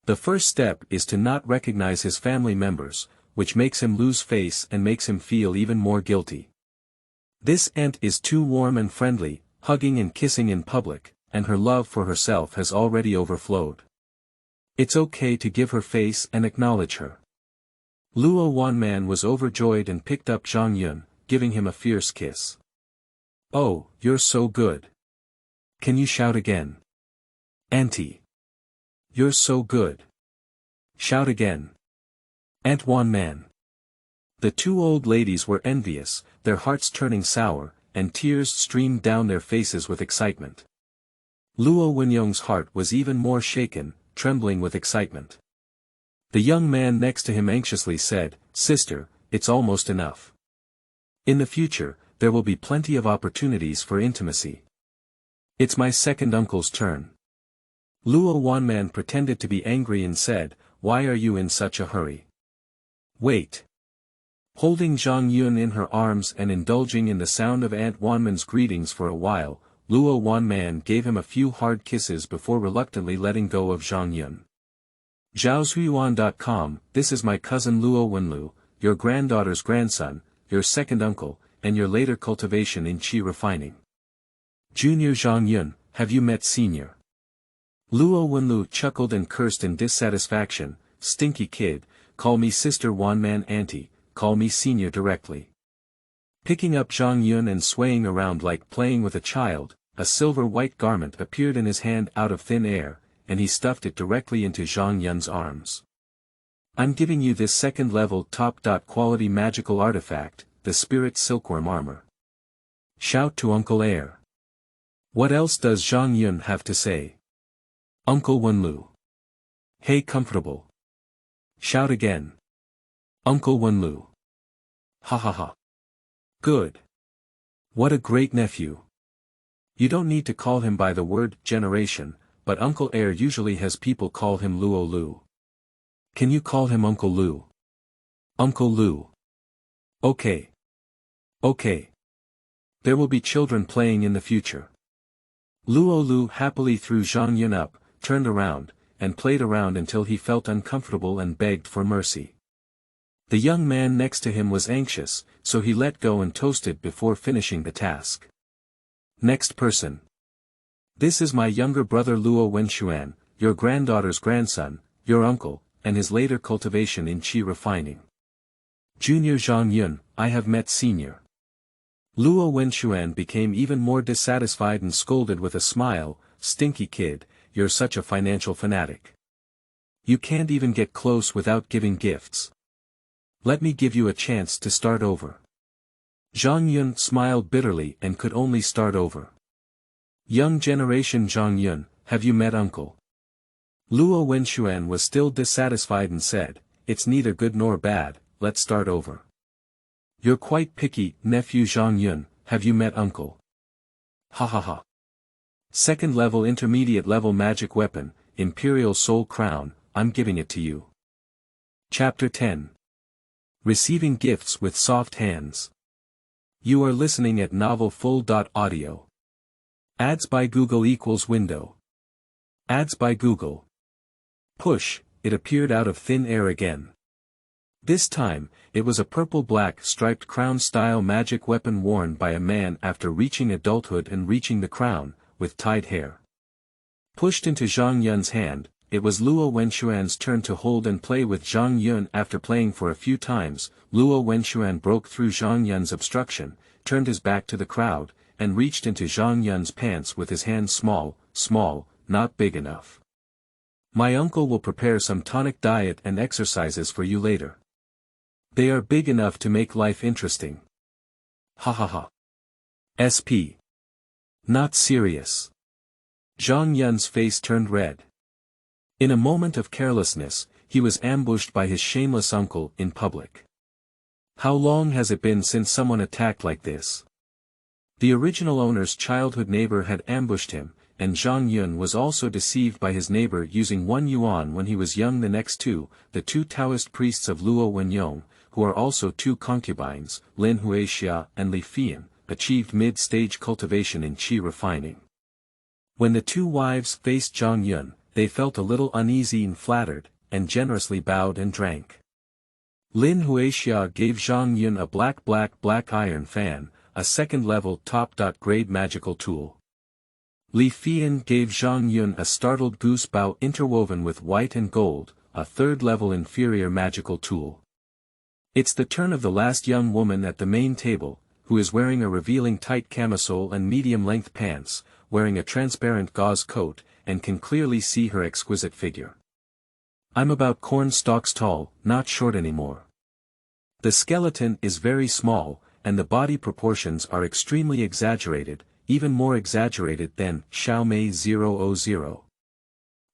The first step is to not recognize his family members, which makes him lose face and makes him feel even more guilty. This aunt is too warm and friendly, hugging and kissing in public, and her love for herself has already overflowed. It's okay to give her face and acknowledge her. Luo Wanman was overjoyed and picked up Zhang Yun, giving him a fierce kiss. Oh, you're so good. Can you shout again? Auntie. You're so good. Shout again. Aunt Wanman. The two old ladies were envious, their hearts turning sour, and tears streamed down their faces with excitement. Luo Wenyong's heart was even more shaken, trembling with excitement. The young man next to him anxiously said, Sister, it's almost enough. In the future, there will be plenty of opportunities for intimacy. It's my second uncle's turn. Luo Wanman pretended to be angry and said, Why are you in such a hurry? Wait. Holding Zhang Yun in her arms and indulging in the sound of Aunt Wanman's greetings for a while, Luo Wanman gave him a few hard kisses before reluctantly letting go of Zhang Yun. Zhaozuiyuan.com, this is my cousin Luo Wenlu, your granddaughter's grandson, your second uncle, and your later cultivation in qi refining. Junior Zhang Yun, have you met Senior? Luo Wenlu chuckled and cursed in dissatisfaction, stinky kid, call me Sister Wanman Auntie, call me Senior directly. Picking up Zhang Yun and swaying around like playing with a child, a silver-white garment appeared in his hand out of thin air, and he stuffed it directly into Zhang Yun's arms. I'm giving you this second-level top-quality magical artifact, the Spirit Silkworm Armor. Shout to Uncle Air. What else does Zhang Yun have to say? Uncle Wenlu. Hey comfortable. Shout again. Uncle Wenlu. Ha ha ha. Good. What a great nephew. You don't need to call him by the word generation, but Uncle Air usually has people call him Luo Lu. Can you call him Uncle Lu? Uncle Lu. Okay. Okay. There will be children playing in the future. Luo Lu happily threw Zhang Yun up, turned around, and played around until he felt uncomfortable and begged for mercy. The young man next to him was anxious, so he let go and toasted before finishing the task. Next person. This is my younger brother Luo Wenxuan, your granddaughter's grandson, your uncle, and his later cultivation in qi refining. Junior Zhang Yun, I have met senior. Luo Wenxuan became even more dissatisfied and scolded with a smile, stinky kid, you're such a financial fanatic. You can't even get close without giving gifts. Let me give you a chance to start over. Zhang Yun smiled bitterly and could only start over. Young generation Zhang Yun, have you met uncle? Luo Wenxuan was still dissatisfied and said, it's neither good nor bad, let's start over. You're quite picky, nephew Zhang Yun, have you met uncle? Ha ha ha. Second level intermediate level magic weapon, Imperial Soul Crown, I'm giving it to you. Chapter 10. Receiving Gifts with Soft Hands. You are listening at novelfull.audio. Ads by Google equals window. Ads by Google. Push, it appeared out of thin air again. This time, it was a purple-black striped crown-style magic weapon worn by a man after reaching adulthood and reaching the crown, with tied hair. Pushed into Zhang Yun's hand, it was Luo Wenxuan's turn to hold and play with Zhang Yun. After playing for a few times, Luo Wenxuan broke through Zhang Yun's obstruction, turned his back to the crowd, and reached into Zhang Yun's pants with his hand small, not big enough. My uncle will prepare some tonic diet and exercises for you later. They are big enough to make life interesting. Ha ha ha. SP. Not serious. Zhang Yun's face turned red. In a moment of carelessness, he was ambushed by his shameless uncle in public. How long has it been since someone attacked like this? The original owner's childhood neighbor had ambushed him, and Zhang Yun was also deceived by his neighbor using 1 yuan when he was young. The next two, the two Taoist priests of Luo Wenyong, who are also two concubines, Lin Huixia and Li Fian, achieved mid-stage cultivation in qi refining. When the two wives faced Zhang Yun, they felt a little uneasy and flattered, and generously bowed and drank. Lin Huixia gave Zhang Yun a black iron fan, a second-level top-grade magical tool. Li Fian gave Zhang Yun a startled goose bow interwoven with white and gold, a third-level inferior magical tool. It's the turn of the last young woman at the main table, who is wearing a revealing tight camisole and medium-length pants, wearing a transparent gauze coat, and can clearly see her exquisite figure. I'm about corn stalks tall, not short anymore. The skeleton is very small, and the body proportions are extremely exaggerated, even more exaggerated than Xiaomei 000.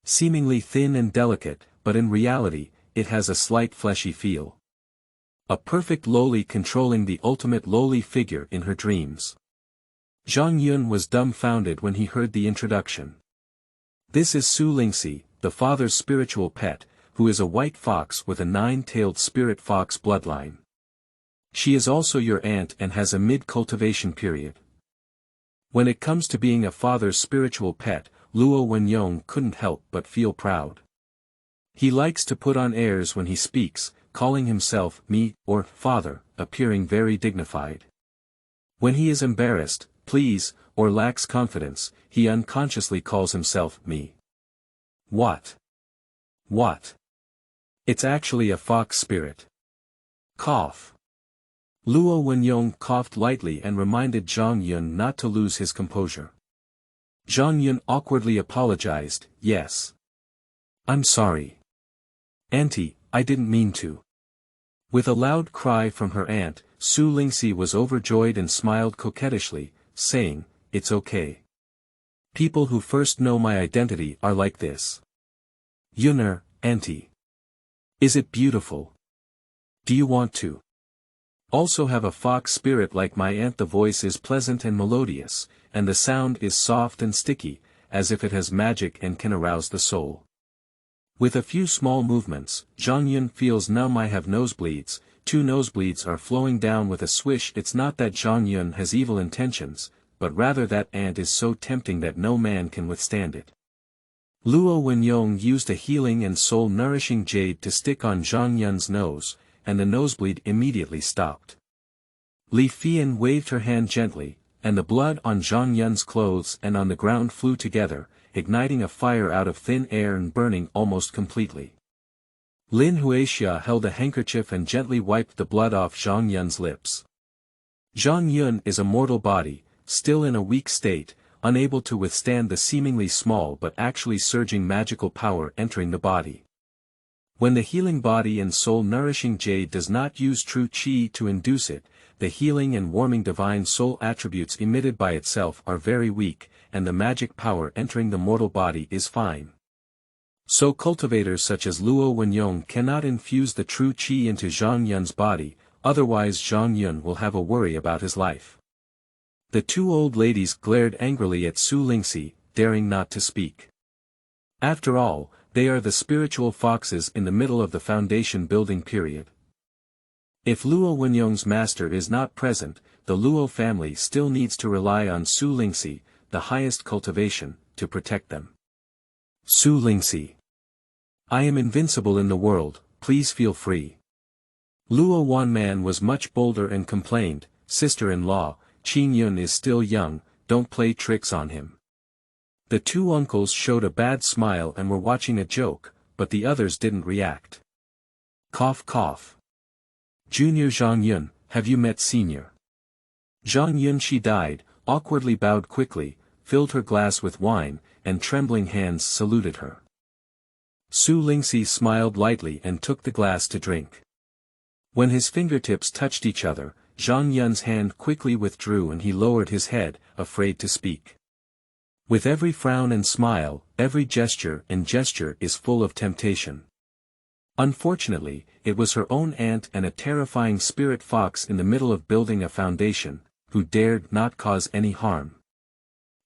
Seemingly thin and delicate, but in reality, it has a slight fleshy feel. A perfect loli controlling the ultimate loli figure in her dreams. Zhang Yun was dumbfounded when he heard the introduction. This is Su Lingxi, the father's spiritual pet, who is a white fox with a 9-tailed spirit fox bloodline. She is also your aunt and has a mid-cultivation period. When it comes to being a father's spiritual pet, Luo Wenyong couldn't help but feel proud. He likes to put on airs when he speaks, calling himself me or father, appearing very dignified. When he is embarrassed, please, or lacks confidence, he unconsciously calls himself me. What? It's actually a fox spirit. Cough. Luo Wenyong coughed lightly and reminded Zhang Yun not to lose his composure. Zhang Yun awkwardly apologized, yes. I'm sorry. Auntie, I didn't mean to. With a loud cry from her aunt, Su Lingxi was overjoyed and smiled coquettishly, saying, it's okay. People who first know my identity are like this. Yuner, auntie. Is it beautiful? Do you want to also have a fox spirit like my aunt? The voice is pleasant and melodious, and the sound is soft and sticky, as if it has magic and can arouse the soul. With a few small movements, Zhang Yun feels numb. I have nosebleeds. 2 nosebleeds are flowing down with a swish. It's not that Zhang Yun has evil intentions, but rather that aunt is so tempting that no man can withstand it. Luo Wenyong used a healing and soul-nourishing jade to stick on Zhang Yun's nose, and the nosebleed immediately stopped. Li Fian waved her hand gently, and the blood on Zhang Yun's clothes and on the ground flew together, igniting a fire out of thin air and burning almost completely. Lin Huixia held a handkerchief and gently wiped the blood off Zhang Yun's lips. Zhang Yun is a mortal body, still in a weak state, unable to withstand the seemingly small but actually surging magical power entering the body. When the healing body and soul-nourishing jade does not use true qi to induce it, the healing and warming divine soul attributes emitted by itself are very weak, and the magic power entering the mortal body is fine. So cultivators such as Luo Wenyong cannot infuse the true qi into Zhang Yun's body, otherwise Zhang Yun will have a worry about his life. The two old ladies glared angrily at Su Lingxi, daring not to speak. After all, they are the spiritual foxes in the middle of the foundation building period. If Luo Wenyong's master is not present, the Luo family still needs to rely on Su Lingxi, the highest cultivation, to protect them. Su Lingxi. I am invincible in the world, please feel free. Luo Wanman was much bolder and complained, sister-in-law, Qin Yun is still young, don't play tricks on him. The two uncles showed a bad smile and were watching a joke, but the others didn't react. Cough cough. Junior Zhang Yun, have you met Senior? Zhang Yun she died, awkwardly bowed quickly, filled her glass with wine, and trembling hands saluted her. Su Lingxi smiled lightly and took the glass to drink. When his fingertips touched each other, Zhang Yun's hand quickly withdrew and he lowered his head, afraid to speak. With every frown and smile, every gesture is full of temptation. Unfortunately, it was her own aunt and a terrifying spirit fox in the middle of building a foundation, who dared not cause any harm.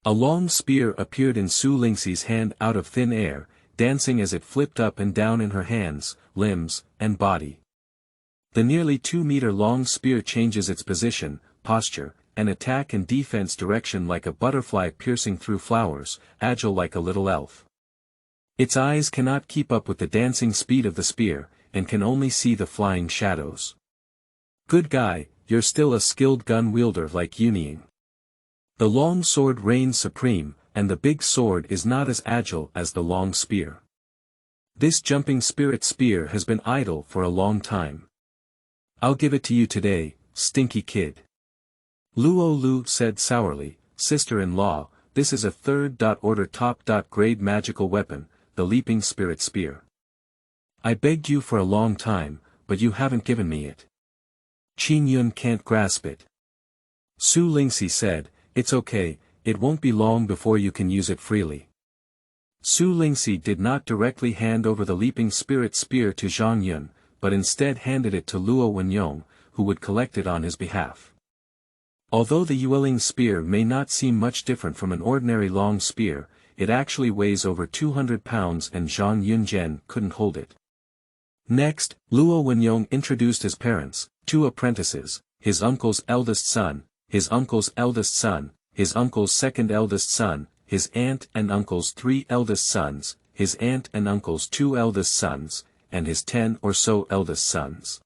A long spear appeared in Su Lingxi's hand out of thin air, dancing as it flipped up and down in her hands, limbs, and body. The nearly 2-meter-long spear changes its position, posture, and attack and defense direction like a butterfly piercing through flowers, agile like a little elf. Its eyes cannot keep up with the dancing speed of the spear, and can only see the flying shadows. Good guy, you're still a skilled gun wielder like Yunying. The long sword reigns supreme, and the big sword is not as agile as the long spear. This jumping spirit spear has been idle for a long time. I'll give it to you today, stinky kid. Luo Lu said sourly, sister-in-law, this is a third-order top-grade magical weapon, the leaping spirit spear. I begged you for a long time, but you haven't given me it. Qin Yun can't grasp it. Su Lingxi said, it's okay, it won't be long before you can use it freely. Su Lingxi did not directly hand over the leaping spirit spear to Zhang Yun, but instead handed it to Luo Wenyong, who would collect it on his behalf. Although the Yueling spear may not seem much different from an ordinary long spear, it actually weighs over 200 pounds and Zhang Yunzhen couldn't hold it. Next, Luo Wenyong introduced his parents, 2 apprentices, his uncle's eldest son, his uncle's eldest son, his uncle's second eldest son, his aunt and uncle's 3 eldest sons, his aunt and uncle's 2 eldest sons, and his 10 or so eldest sons.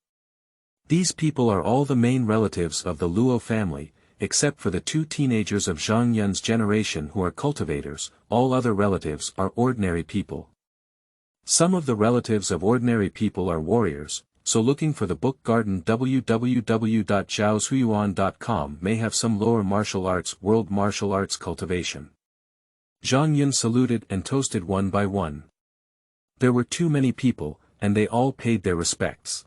These people are all the main relatives of the Luo family, except for the 2 teenagers of Zhang Yun's generation who are cultivators. All other relatives are ordinary people. Some of the relatives of ordinary people are warriors, so looking for the book garden www.zhaoshuyuan.com may have some lower martial arts world martial arts cultivation. Zhang Yun saluted and toasted one by one. There were too many people, and they all paid their respects.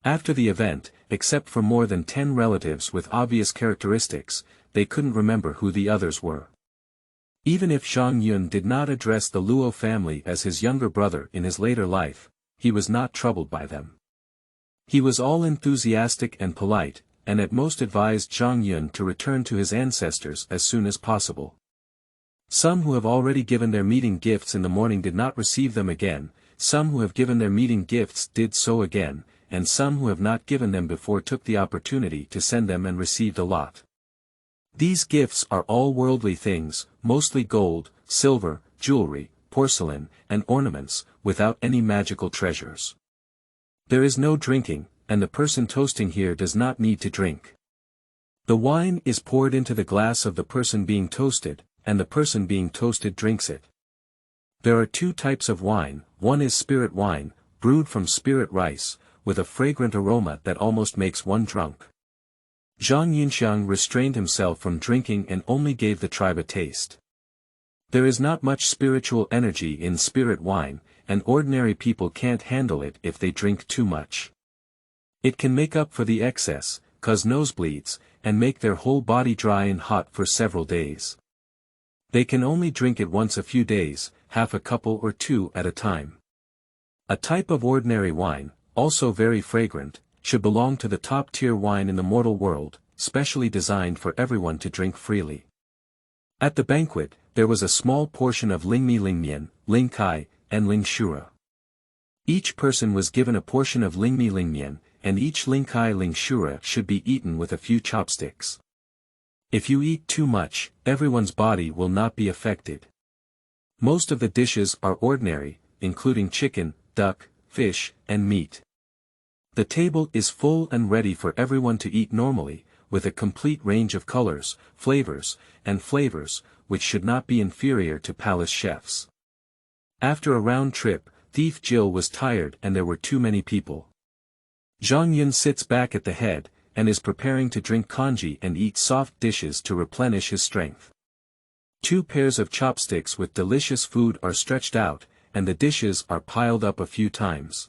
After the event, except for more than 10 relatives with obvious characteristics, they couldn't remember who the others were. Even if Zhang Yun did not address the Luo family as his younger brother in his later life, he was not troubled by them. He was all enthusiastic and polite, and at most advised Zhang Yun to return to his ancestors as soon as possible. Some who have already given their meeting gifts in the morning did not receive them again, some who have given their meeting gifts did so again, and some who have not given them before took the opportunity to send them and received a lot. These gifts are all worldly things, mostly gold, silver, jewelry, porcelain, and ornaments, without any magical treasures. There is no drinking, and the person toasting here does not need to drink. The wine is poured into the glass of the person being toasted, and the person being toasted drinks it. There are two types of wine. One is spirit wine, brewed from spirit rice, with a fragrant aroma that almost makes one drunk. Zhang Yunxiang restrained himself from drinking and only gave the tribe a taste. There is not much spiritual energy in spirit wine, and ordinary people can't handle it if they drink too much. It can make up for the excess, cause nosebleeds, and make their whole body dry and hot for several days. They can only drink it once a few days, half a couple or two at a time. A type of ordinary wine, also very fragrant, should belong to the top-tier wine in the mortal world, specially designed for everyone to drink freely. At the banquet, there was a small portion of Lingmi Lingmian, Lingkai, and Lingshura. Each person was given a portion of Lingmi Lingmian, and each Lingkai Lingshura should be eaten with a few chopsticks. If you eat too much, everyone's body will not be affected. Most of the dishes are ordinary, including chicken, duck, fish, and meat. The table is full and ready for everyone to eat normally, with a complete range of colors, flavors, which should not be inferior to palace chefs. After a round trip, Thief Jill was tired and there were too many people. Zhang Yun sits back at the head, and is preparing to drink congee and eat soft dishes to replenish his strength. Two pairs of chopsticks with delicious food are stretched out, and the dishes are piled up a few times.